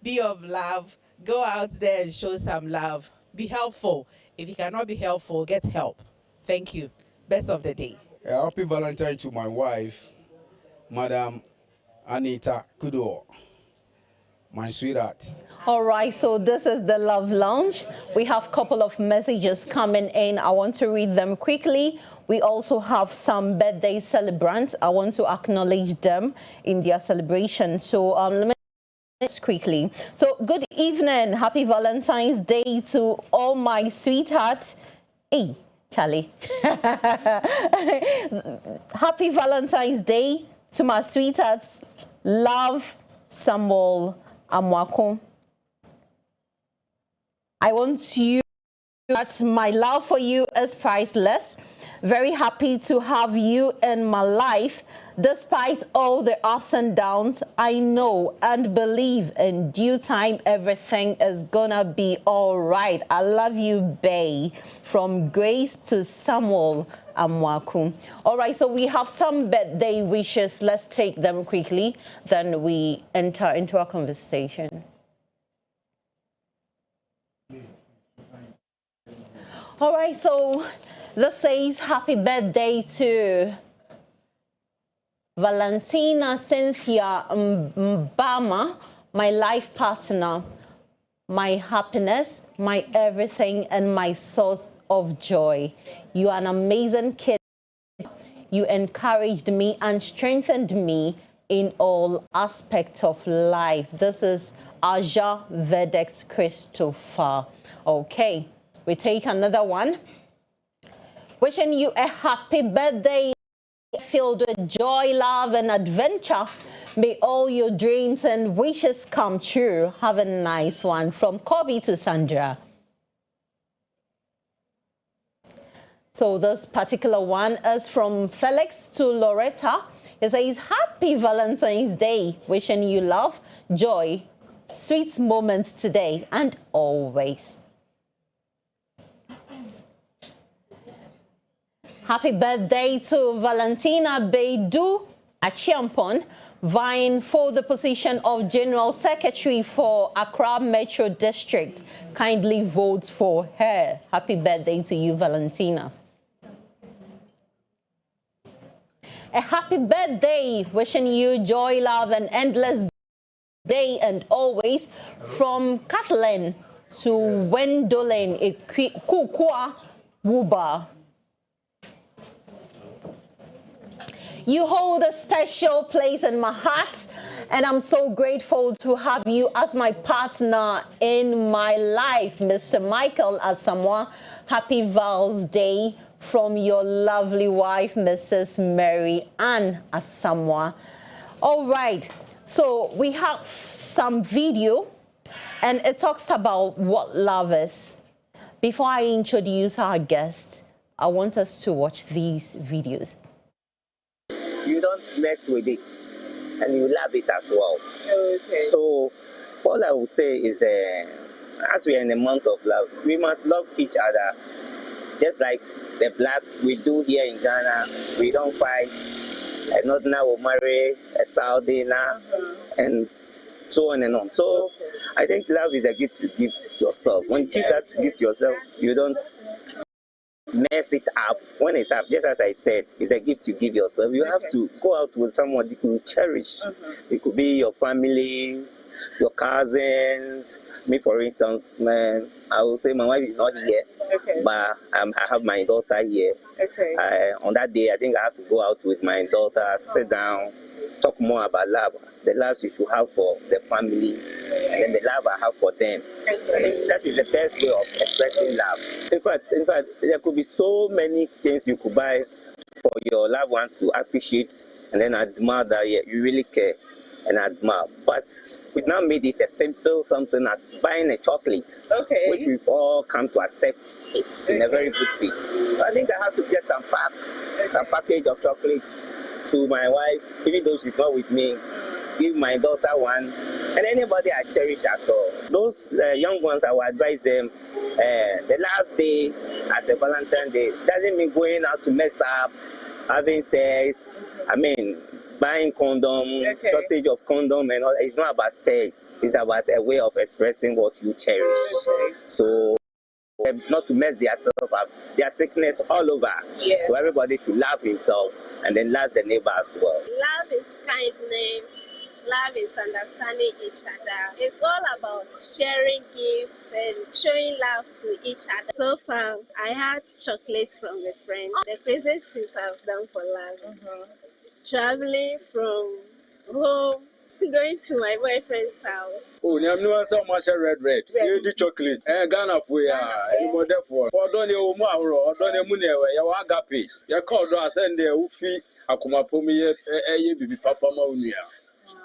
Be of love. Go out there and show some love. Be helpful. If you cannot be helpful, get help. Thank you. Best of the day. A happy Valentine to my wife, Madam Anita Kudo, my sweetheart. All right, so this is the Love Lounge. We have a couple of messages coming in. I want to read them quickly. We also have some birthday celebrants. I want to acknowledge them in their celebration. So let me this quickly. So good evening. Happy Valentine's Day to all my sweethearts. Hey, Charlie. Happy Valentine's Day to my sweethearts. Love, Samuel Amwako. I want you, that my love for you is priceless. Very happy to have you in my life. Despite all the ups and downs, I know and believe in due time everything is gonna be all right. I love you, Bay. From Grace to Samuel Amwaku. All right, so we have some birthday wishes. Let's take them quickly, then we enter into our conversation. All right, so this says happy birthday to Valentina Cynthia Mbama, my life partner, my happiness, my everything, and my source of joy. You are an amazing kid. You encouraged me and strengthened me in all aspects of life. This is Aja Verdict Christopher. Okay. We take another one. Wishing you a happy birthday filled with joy, love, and adventure. May all your dreams and wishes come true. Have a nice one. From Kobe to Sandra. So this particular one is from Felix to Loretta. He says, happy Valentine's Day. Wishing you love, joy, sweet moments today and always. Happy birthday to Valentina Beidu Achiampon, vying for the position of General Secretary for Accra Metro District. Kindly vote for her. Happy birthday to you, Valentina. A happy birthday, wishing you joy, love, and endless day and always from Kathleen to Wendolin Kukwa Wuba. You hold a special place in my heart, and I'm so grateful to have you as my partner in my life, Mr. Michael Asamoah. Happy Val's Day from your lovely wife, Mrs. Mary Ann Asamoah. All right, so we have some video, and it talks about what love is. Before I introduce our guest, I want us to watch these videos. You don't mess with it, and you love it as well. Okay. So all I will say is, as we are in the month of love, we must love each other. Just like the blacks we do here in Ghana, we don't fight. A Northerner will marry a Saudi now, and so on and on. So I think love is a gift you give yourself. When you give that gift yourself, you don't mess it up. When it's up, just as I said, it's a gift you give yourself. You have to go out with someone you cherish. It could be your family, your cousins. Me, for instance, man, I will say my wife is not here, but I have my daughter here. On that day, I think I have to go out with my daughter, sit down, talk more about love. The love you should have for the family, and then the love I have for them. I think that is the best way of expressing love. In fact, there could be so many things you could buy for your loved one to appreciate and then admire that you really care and admire. But we now made it a simple something as buying a chocolate, which we've all come to accept it in a very good fit. So I think I have to get some package of chocolate to my wife, even though she's not with me. Give my daughter one, and anybody I cherish at all. Those young ones, I will advise them, The love day as a Valentine's Day doesn't mean going out to mess up, having sex. I mean, buying condom, shortage of condom, and all. It's not about sex. It's about a way of expressing what you cherish. So, not to mess themselves up, their sickness all over. So everybody should love himself and then love the neighbor as well. Love is kindness. Love is understanding each other. It's all about sharing gifts and showing love to each other. So far, I had chocolate from a friend. The craziest things I've done for love. Traveling from home, going to my boyfriend's house. Oh, you know so much red. You the chocolate. Ghana for ya. Any more therefore. For don't you more don't you money you agape. You call do send there ufi akuma pomi bibi papa ma unia.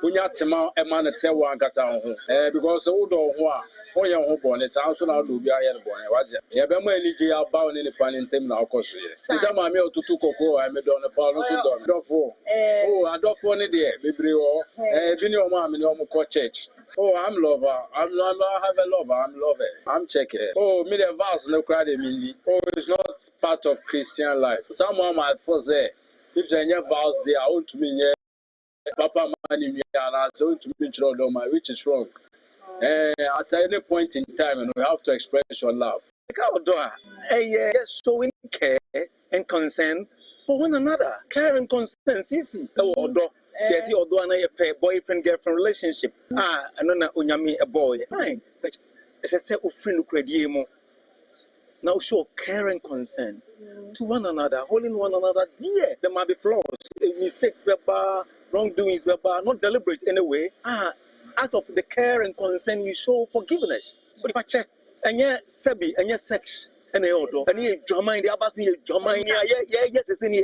Unya tema e man te wa nkasa ho. Because wo do ho a ho ye ho bone sa so na do bi aye no bone waje. Ye be ma elije aba ni pa ni ntem na akoso ye. Ti sa ma me otutu koko a me do no pa no so do. Dofo. Oh, adofo ni de bebre wo. Bi ni o ma me ni o mo ko church. Oh, I'm lover. I have a lover. I'm lover. I'm checking. Oh, me the verse no cry de me. Oh, it's not part of Christian life. Someone might say, if they have vows, they are own to me. Papa man in me and I say to me, which is wrong. At any point in time, and we have to express your love. Showing care and concern for one another. Care and concern, see. See, although I a boyfriend girlfriend relationship. I know unyami a boy. Fine. But as I said, friend crediemo. Now show care and concern to one another, holding one another dear. There might be flaws, mistakes, wrongdoings, not deliberate anyway. Out of the care and concern you show forgiveness. But if I check, and yet Sebi, and yet sex, and the order, and you drama in the Abbas, you drama in yes, it's in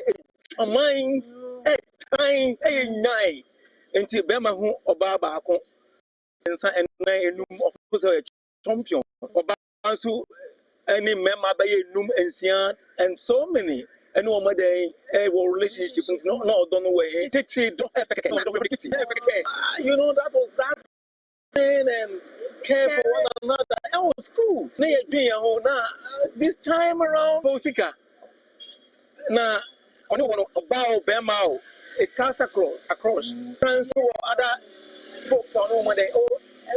a mind, a time, a night, until Bema who or Baba and name of a champion or Basu. Any member by a num and so many. And one day, a relationship is not done away. Don't have you know, that was that thing and care for one another. That was cool. This time around, Bosika. Now, only one about Bemao. It cuts across. Transfer other folks on one day. Oh,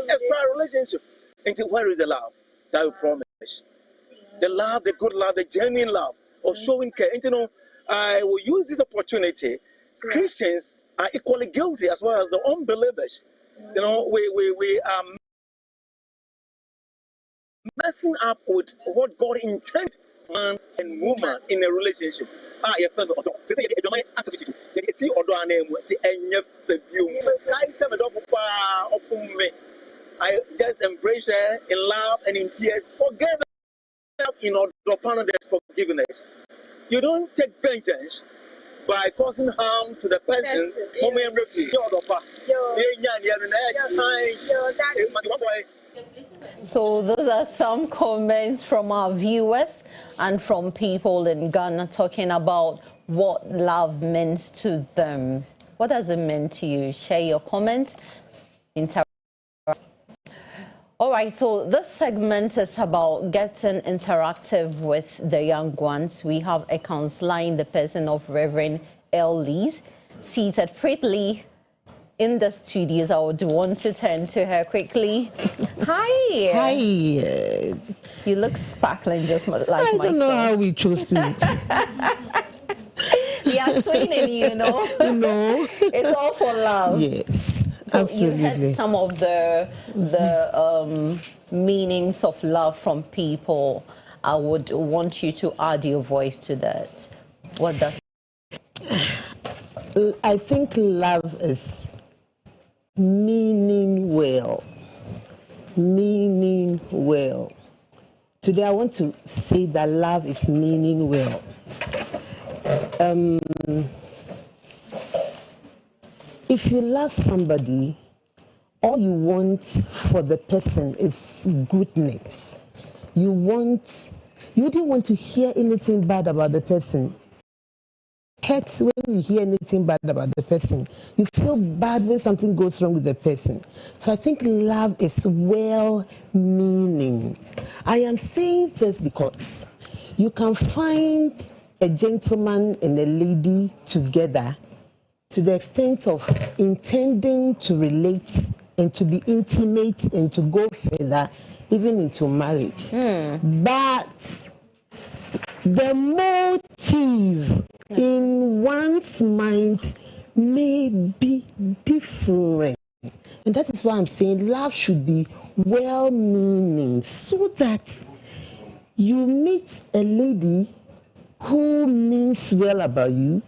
extra relationship. Until where is the love that you promise? The love, the good love, the genuine love of showing care. And, you know, I will use this opportunity. Christians are equally guilty as well as the unbelievers. You know, we are messing up with what God intended man and woman in a relationship. Your friend of they say you don't attitude. You see odo name the enye febio. I just embrace her in love and in tears. Forgive in order upon there's forgiveness. You don't take vengeance by causing harm to the person. So those are some comments from our viewers and from people in Ghana talking about what love means to them. What does it mean to you? Share your comments. All right, so this segment is about getting interactive with the young ones. We have a counselor in the person of Reverend L. Lees seated prettily in the studios. I would want to turn to her quickly. Hi. Hi. You look sparkling just like myself. I don't know how we chose to. We are twinning, you know. No. It's all for love. Yes. So absolutely. You heard some of the meanings of love from people. I would want you to add your voice to that. What does? I think love is meaning well. Meaning well. Today I want to say that love is meaning well. If you love somebody, all you want for the person is goodness. You wouldn't want to hear anything bad about the person. hurts when you hear anything bad about the person. You feel bad when something goes wrong with the person. So I think love is well-meaning. I am saying this because you can find a gentleman and a lady together to the extent of intending to relate and to be intimate and to go further, even into marriage. But the motive in one's mind may be different. And that is why I'm saying love should be well-meaning, so that you meet a lady who means well about you.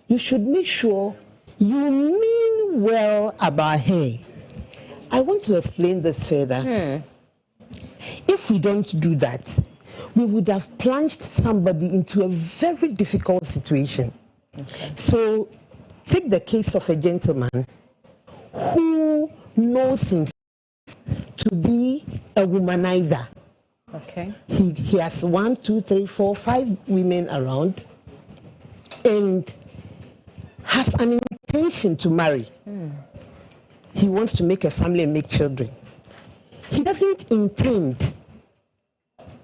You should make sure you mean well about her. I want to explain this further. If we don't do that, we would have plunged somebody into a very difficult situation. So take the case of a gentleman who knows himself to be a womanizer. He has 1, 2, 3, 4, 5 women around and has an intention to marry. He wants to make a family and make children. He doesn't intend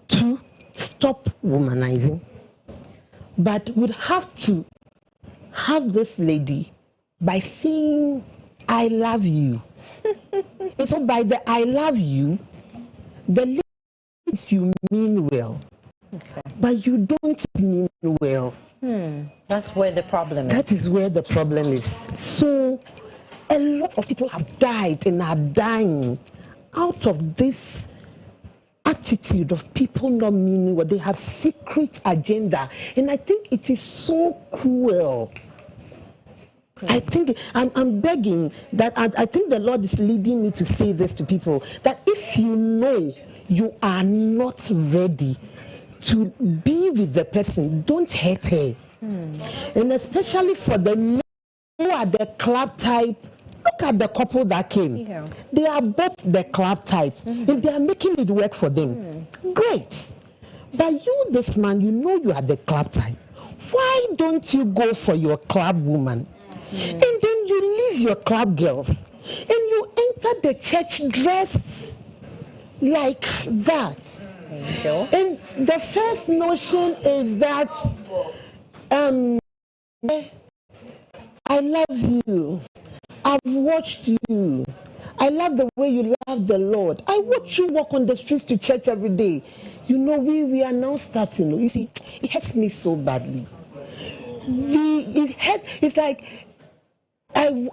to stop womanizing, but would have to have this lady by saying, I love you. And so by the I love you, the lady thinks you mean well, but you don't mean well. That's where the problem is. That is where the problem is. So a lot of people have died and are dying out of this attitude of people not meaning what they have, secret agenda. And I think it is so cruel. I think I'm begging that I think the Lord is leading me to say this to people, that if you know you are not ready to be with the person, don't hurt her. And especially for the men who are the club type, look at the couple that came. They are both the club type, and they are making it work for them. Great. But you, this man, you know you are the club type. Why don't you go for your club woman? And then you leave your club girls, and you enter the church dressed like that. And the first notion is that I love you. I've watched you. I love the way you love the Lord. I watch you walk on the streets to church every day. You know, we are now starting. You see, it hurts me so badly. It's like,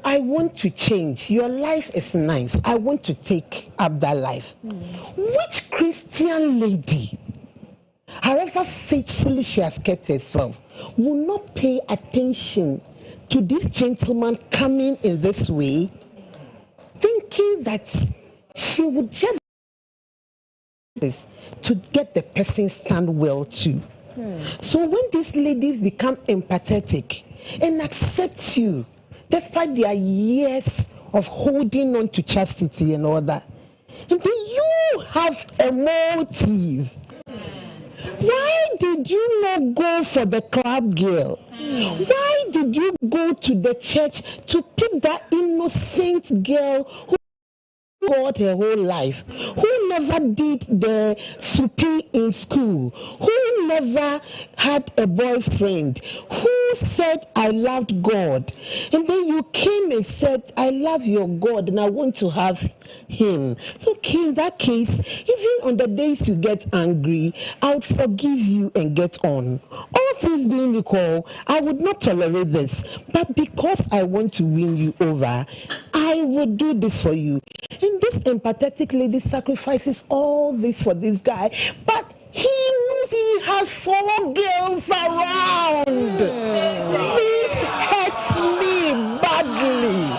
I want to change. Your life is nice. I want to take up that life. Which Christian lady, however faithfully she has kept herself, will not pay attention to this gentleman coming in this way, thinking that she would just this to get the person stand well too? So when these ladies become empathetic and accept you, despite their years of holding on to chastity and all that, and then you have a motive. Why did you not go for the club girl? Why did you go to the church to pick that innocent girl who God her whole life, who never did the supi in school, who never had a boyfriend, who said I loved God, and then you came and said I love your God and I want to have him? Okay, in that case, even on the days you get angry, I would forgive you and get on. All things being equal, I would not tolerate this, but because I want to win you over, I would do this for you. And this empathetic lady sacrifices all this for this guy, but he knows he has 4 girls around. This hurts me badly.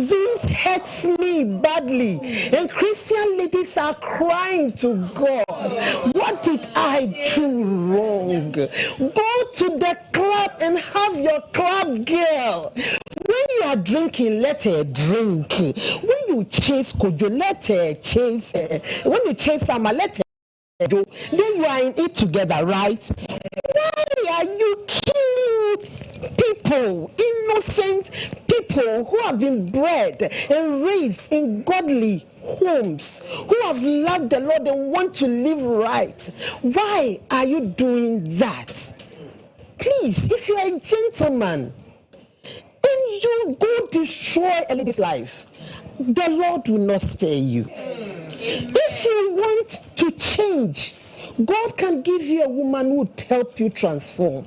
This hurts me badly. And Christian ladies are crying to God, what did I do wrong? Go to the club and have your club girl. When you are drinking, let her drink. When you chase Kojo, let her chase. When you chase Sama, let her do. Then you are in it together, right? Why are you killing people, innocent people who have been bred and raised in godly homes, who have loved the Lord and want to live right. Why are you doing that? Please, if you are a gentleman and you go destroy a lady's life, the Lord will not spare you. If you want to change, God can give you a woman who will help you transform.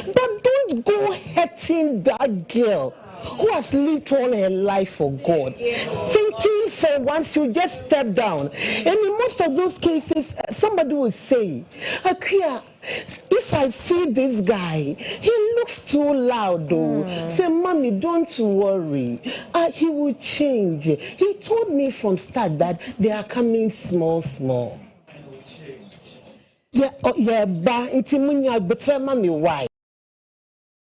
But don't go hurting that girl who has lived all her life for God, thinking for once you just step down. And in most of those cases, somebody will say, Akia, if I see this guy, he looks too loud though. Say, Mommy, don't worry. He will change. He told me from start that they are coming small. Yeah, but mommy, why?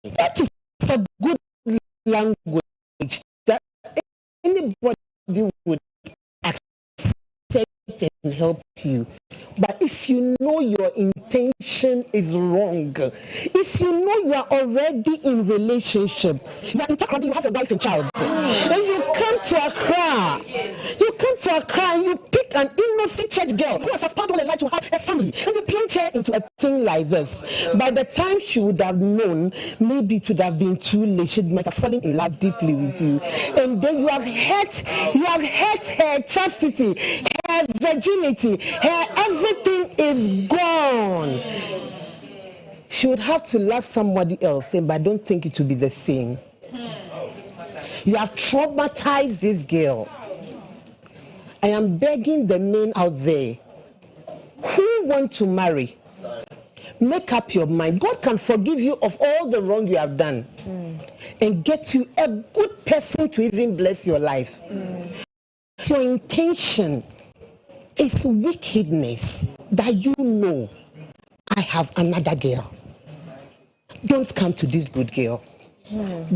That is a good language that anybody would accept and help you. But if you know your intention is wrong, if you know you are already in relationship, you are intercrossing, you have a wife and child, and you come to Accra, and you pick an innocent church girl who has aspired all her life to have a family, and you plunge her into a thing like this. By the time she would have known, maybe it would have been too late. She might have fallen in love deeply with you, and then you have hurt her chastity, her virginity, her everything is gone. She would have to love somebody else, but I don't think it will be the same. You have traumatized this girl. I am begging the men out there who want to marry, make up your mind. God can forgive you of all the wrong you have done and get you a good person to even bless your life. Your intention is wickedness, that you know I have another girl. Don't come to this good girl.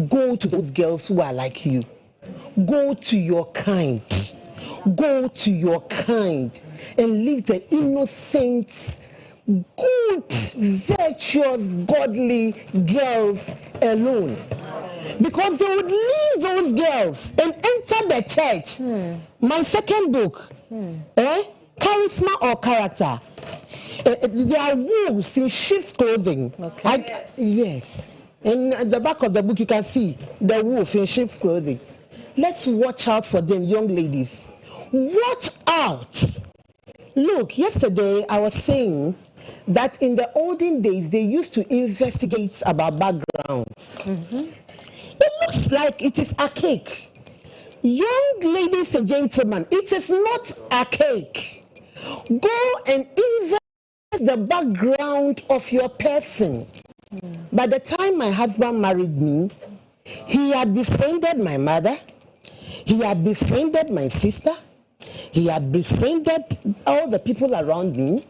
Go to those girls who are like you. Go to your kind. Go to your kind and leave the innocent, good, virtuous, godly girls alone. Because they would leave those girls and enter the church. My second book, Charisma or Character. They are wolves in sheep's clothing. Yes. And at the back of the book you can see the wolf in sheep's clothing. Let's watch out for them, young ladies. Watch out. Look, yesterday I was saying that in the olden days they used to investigate about backgrounds. It looks like it is archaic. Young ladies and gentlemen, it is not archaic. Go and invest the background of your person. By the time my husband married me, he had befriended my mother, he had befriended my sister, he had befriended all the people around me,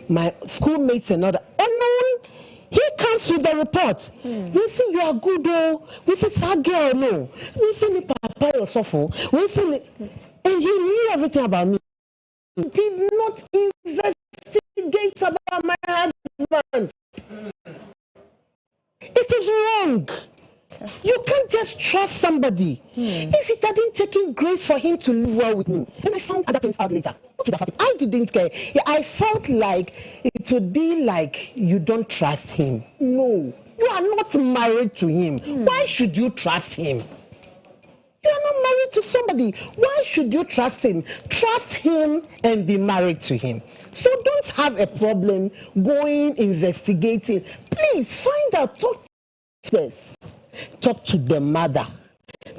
my schoolmates and other. And then he comes with the report. We see you are good, oh. We see that girl, no. We see the papa or suffer. We see, and he knew everything about me. He did not investigate about my husband. It is wrong. You can't just trust somebody. If it hadn't taken grace for him to live well with me, and I found other things out later, what would have happened? I didn't care. I felt like it would be like you don't trust him. No, you are not married to him. Why should you trust him? You are not married to somebody. Why should you trust him? Trust him and be married to him. So don't have a problem going investigating. Please find out. Talk to this. Talk to the mother.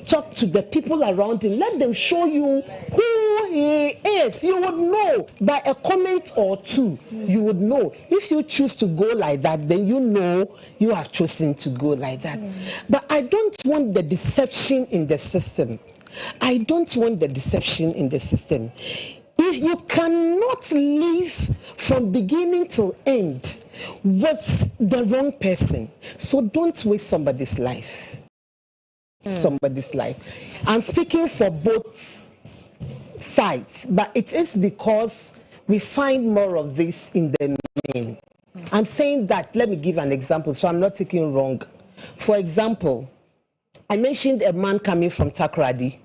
Talk to the people around him. Let them show you who he is. You would know by a comment or two. You would know. If you choose to go like that, then you know you have chosen to go like that. But I don't want the deception in the system. I don't want the deception in the system. If you cannot live from beginning till end with the wrong person, so don't waste somebody's life. Somebody's life. I'm speaking for both sides, but it is because we find more of this in the men. I'm saying that, let me give an example, so I'm not taking wrong. For example, I mentioned a man coming from Takoradi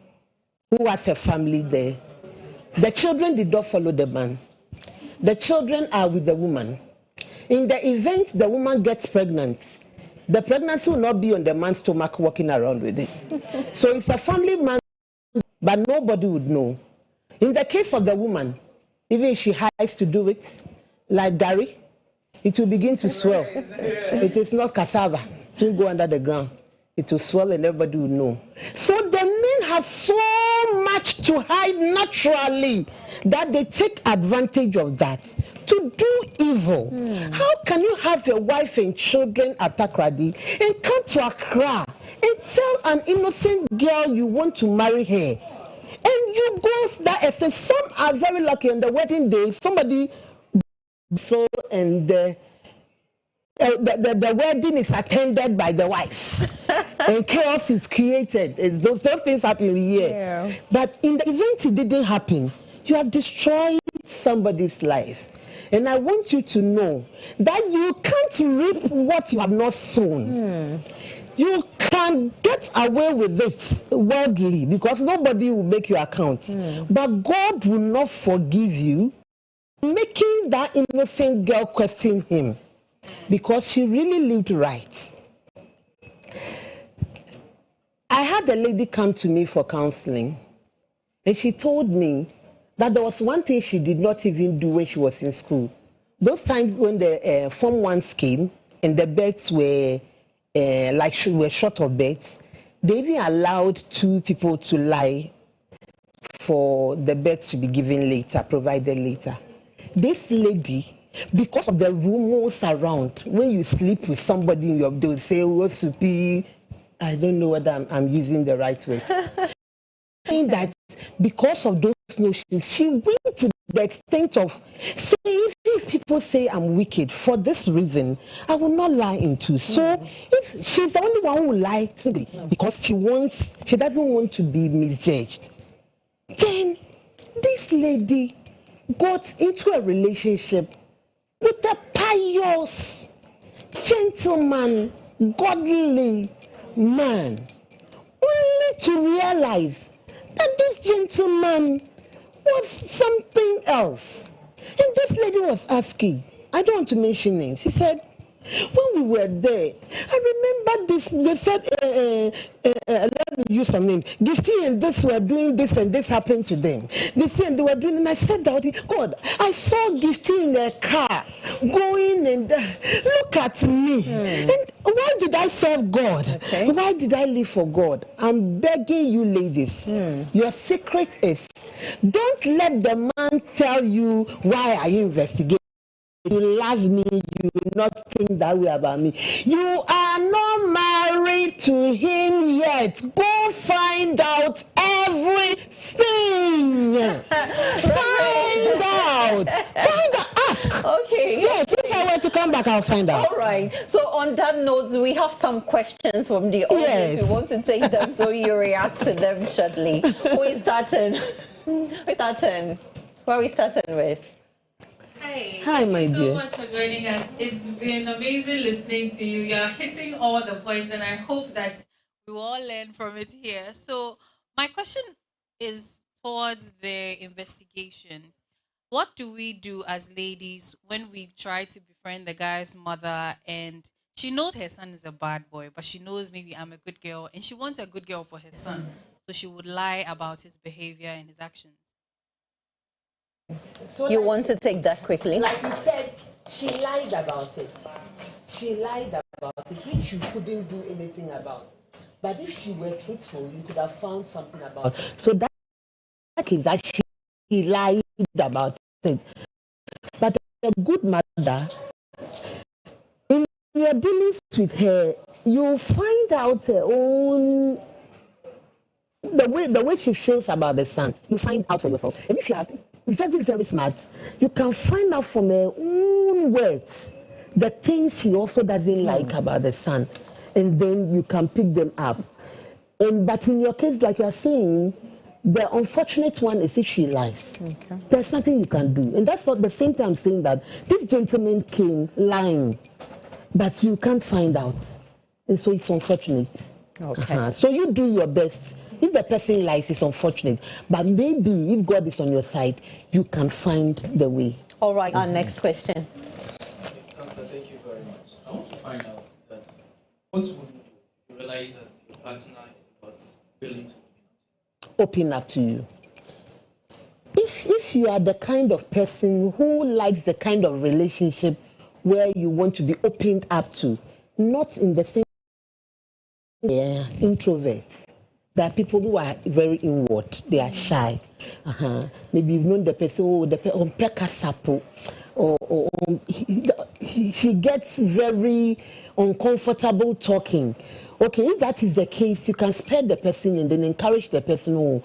who has a family there. The children did not follow the man. The children are with the woman. In the event the woman gets pregnant, the pregnancy will not be on the man's stomach walking around with it. So it's a family man, but nobody would know. In the case of the woman, even if she hides to do it, like Gary, it will begin to swell. It is not cassava. It will go under the ground. It will swell and everybody will know. So the men have so much to hide naturally that they take advantage of that to do evil. How can you have a wife and children at Takoradi and come to Accra and tell an innocent girl you want to marry her? And you go that extent. Some are very lucky on the wedding day. Somebody so and the wedding is attended by the wife and chaos is created. Those things happen every year. Yeah. But in the event it didn't happen, you have destroyed somebody's life. And I want you to know that you can't reap what you have not sown. You can get away with it worldly because nobody will make you account. But God will not forgive you making that innocent girl question him because she really lived right. I had a lady come to me for counseling and she told me that there was one thing she did not even do when she was in school. Those times when the Form 1s came and the beds were were short of beds, they even allowed 2 people to lie for the beds to be given later, provided later. This lady, because of the rumors around, when you sleep with somebody in your bed, they'll say, what's to be, I don't know whether I'm using the right word. That because of those notions, she went to the extent of saying, if people say I'm wicked for this reason, I will not lie into. So if she's the only one who will lie simply because she doesn't want to be misjudged, then this lady got into a relationship with a pious, gentleman, godly man, only to realize that this gentleman was something else. And this lady was asking, I don't want to mention names, she said, when we were there, I remember this, they said, let me use some names. Gifty and this were doing this and this happened to them. They said they were doing, and I said, God, I saw Gifty in a car going and look at me. And why did I serve God? Okay. Why did I live for God? I'm begging you ladies, your secret is, don't let the man tell you why are you investigating. You love me, you will not think that way about me. You are not married to him yet. Go find out everything. Find out. Ask. Okay. Yes, if I were to come back, I'll find out. All right. So on that note, we have some questions from the audience. Yes. We want to take them so you react to them shortly. Who is starting? Who are we starting with? Hi, my dear. Thank you so much for joining us. It's been amazing listening to you. You're hitting all the points, and I hope that we all learn from it here. So my question is towards the investigation. What do we do as ladies when we try to befriend the guy's mother and she knows her son is a bad boy, but she knows maybe I'm a good girl and she wants a good girl for her son. So she would lie about his behavior and his actions. So you want to take that quickly? Like you said, she lied about it. She lied about it, which you couldn't do anything about. But if she were truthful, you could have found something about it. So that is that she lied about it. But a good mother, in your dealings with her, you find out her own the way she feels about the son. You find out for yourself. And if you have very, very smart, you can find out from her own words the things she also doesn't like about the son, and then you can pick them up. But in your case, like you're saying, the unfortunate one is if she lies. Okay. There's nothing you can do. And that's not the same time saying that this gentleman came lying, but you can't find out. And so it's unfortunate. Okay. So you do your best. If the person lies, it's unfortunate. But maybe if God is on your side, you can find the way. All right, our next question. Pastor, thank you very much. I want to find out that what would you do if you realize that your partner is not willing to open up to you? If you are the kind of person who likes the kind of relationship where you want to be opened up to, not in the same introverts. There are people who are very inward. They are shy. Maybe you've known the person or she gets very uncomfortable talking. Okay, if that is the case, you can spare the person and then encourage the person. Oh,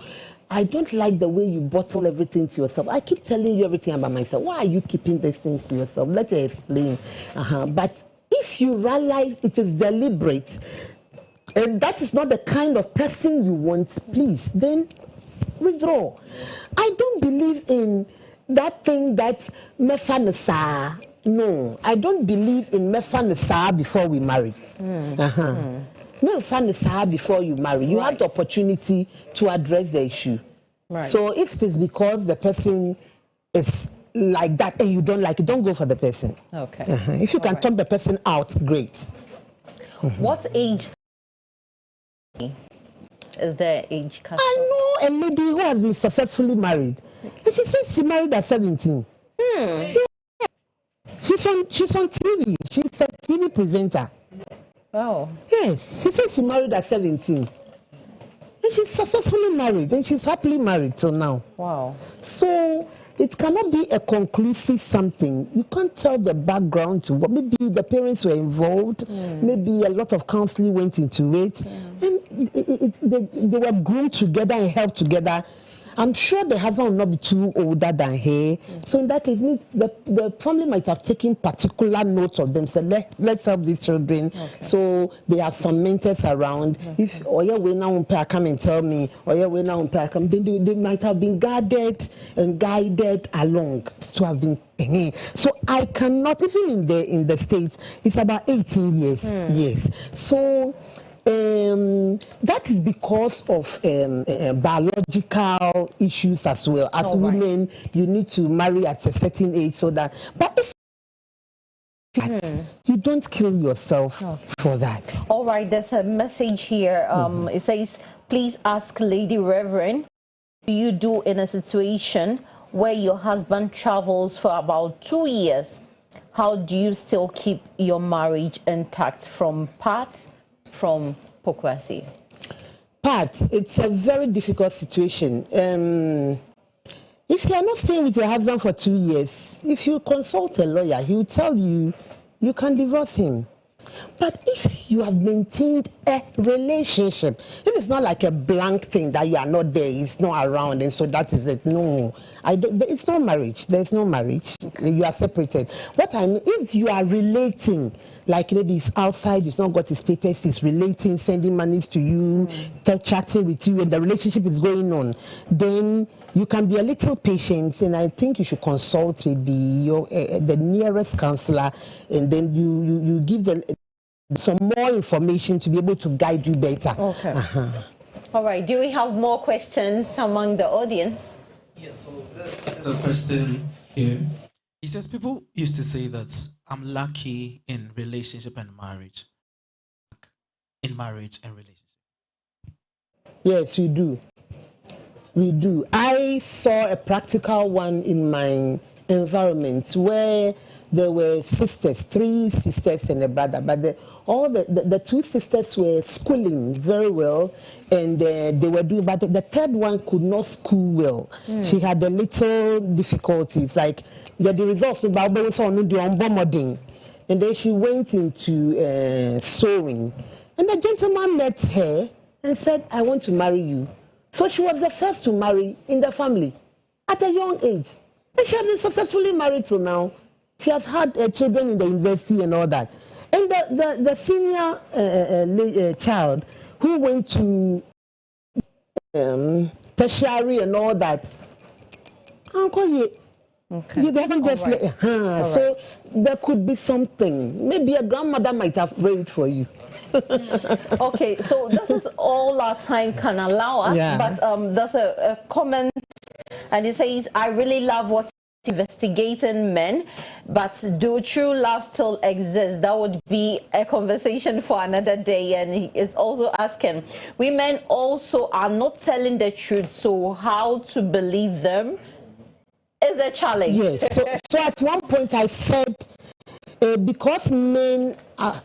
I don't like the way you bottle everything to yourself. I keep telling you everything about myself. Why are you keeping these things to yourself? Let her explain. But if you realize it is deliberate, and that is not the kind of person you want, please, then withdraw. I don't believe in that thing that mefanasa. No, I don't believe in mefanasa before we marry. Mefanasa before you marry. You have the opportunity to address the issue. Right. So if it is because the person is like that and you don't like it, don't go for the person. Okay. If you can talk the person out, great. What age is the age cut? I know a lady who has been successfully married. And she says she married at 17. Yeah. She's on TV. She's a TV presenter. Oh. Yes. She says she married at 17. And she's successfully married. And she's happily married till now. Wow. So it cannot be a conclusive something. You can't tell the background to what. Maybe the parents were involved. Maybe a lot of counseling went into it. And they were groomed together and helped together. I'm sure the husband will not be too older than her. So in that case, means the family might have taken particular notes of them. So let's help these children. So they have some mentors around. If we now come and tell me, we now come, then they might have been guarded and guided along to have been. So I cannot, even in the States, it's about 18 years. Yes. So that is because of biological issues as well. As women, you need to marry at a certain age so that. But if you don't kill yourself for that. All right, there's a message here. It says, please ask Lady Reverend, what do you do in a situation where your husband travels for about 2 years? How do you still keep your marriage intact? From Pat from Pokwasi. Pat, it's a very difficult situation. If you are not staying with your husband for 2 years, if you consult a lawyer, he will tell you you can divorce him. But if you have maintained a relationship, if it's not like a blank thing that you are not there, it's not around, and so that is it. No, it's not marriage. There's no marriage. You are separated. What I mean, if you are relating, like maybe he's outside, he's not got his papers, he's relating, sending monies to you, chatting with you, and the relationship is going on, then you can be a little patient, and I think you should consult maybe the nearest counselor, and then you give them some more information to be able to guide you better. Okay. All right. Do we have more questions among the audience? Yeah, so there's a question here. He says people used to say that I'm lucky in relationship and marriage. In marriage and relationship. Yes, we do. We do. I saw a practical one in my environment where there were sisters, 3 sisters and a brother, but the 2 sisters were schooling very well, and they were doing, but the third one could not school well. She had a little difficulties, like the results about and then she went into sewing, and the gentleman met her and said, I want to marry you. So she was the first to marry in the family at a young age, and she has been successfully married till now. She has had children in the university and all that. And the senior child who went to tertiary and all that, Uncle, Okay. He doesn't just right. So there could be something. Maybe a grandmother might have prayed for you. Okay, so this is all our time can allow us, but there's a comment, and it says, I really love what investigating men, but do true love still exist? That would be a conversation for another day. And it's also asking, women also are not telling the truth, so how to believe them is a challenge. Yes, so at one point I said, because men are,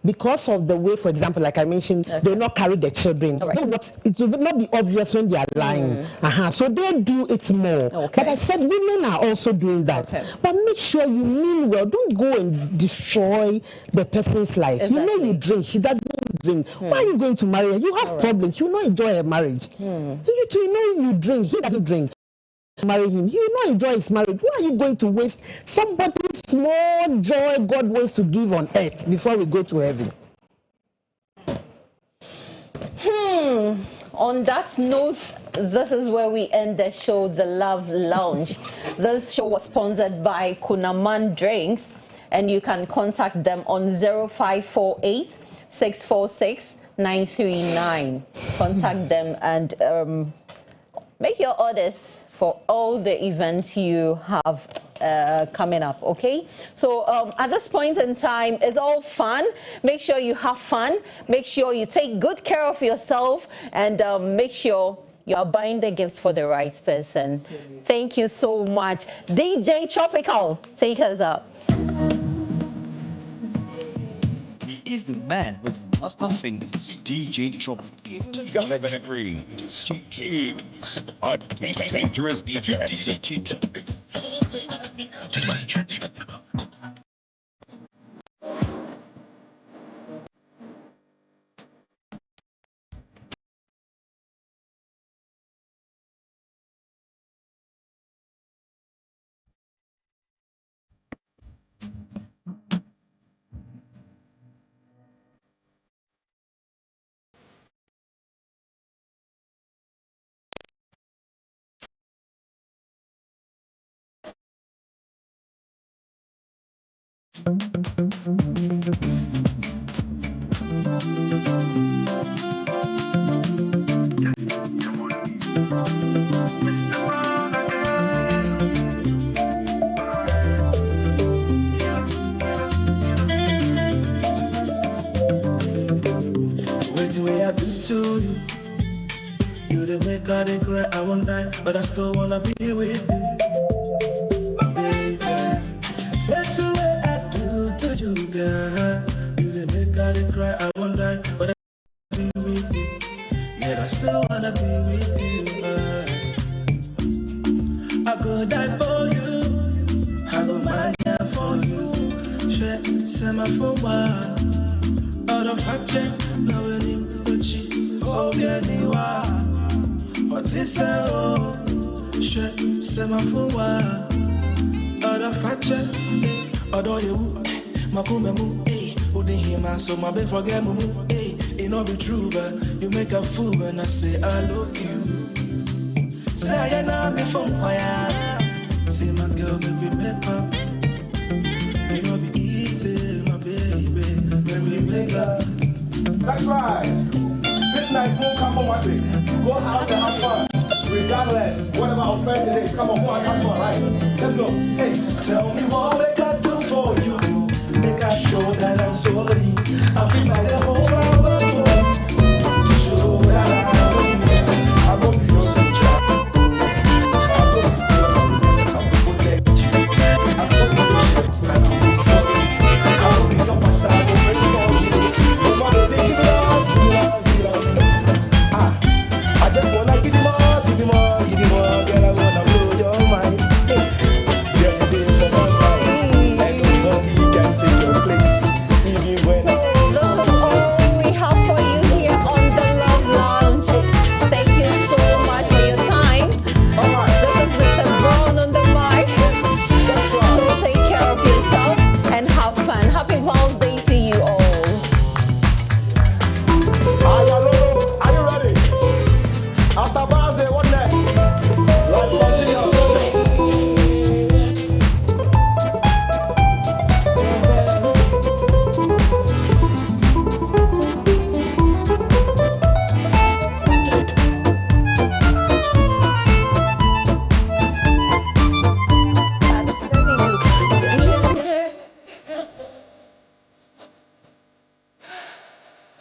because of the way, for example, like I mentioned, they will not carry their children. Right. It will not be obvious when they are lying. So they do it more. But I said women are also doing that. But make sure you mean well. Don't go and destroy the person's life. Exactly. You know you drink. She doesn't drink. Why are you going to marry her? You have problems. You will not enjoy a marriage. You know you drink. He doesn't drink. Marry him. He will not enjoy his marriage. Why are you going to waste somebody's small joy God wants to give on earth before we go to heaven? On that note, this is where we end the show, The Love Lounge. This show was sponsored by Kunaman Drinks, and you can contact them on 0548 646 939. Contact them and make your orders for all the events you have coming up, okay? So at this point in time, it's all fun. Make sure you have fun. Make sure you take good care of yourself, and make sure you're buying the gifts for the right person. Thank you so much. DJ Tropical, take us up. He's the man with master fingers, DJ Tropical. A dangerous DJ. I won't die, but I still wanna be with you, baby. That's the way I do to you, girl. You the make I cry, I won't die, but I be with you. Yet I still wanna be with you. I could die for you, I go mad for you. Share, send my phone one. Out of action, now when you put you, oh, yeah, you are. What is oh, shit, say my phone one. Other factor, other you, my kumemu, eh, wouldn't hear my so my bed forget me, eh, it not be true, but you make a fool when I say I love you. Say I know me phone wire, see my girl, baby, make up. It not be easy, my baby, when we make up. That's right. This night won't come on one way. Go out and have fun. Regardless, whatever offense it is, come on, go out and have fun, right? Let's go. Hey, tell me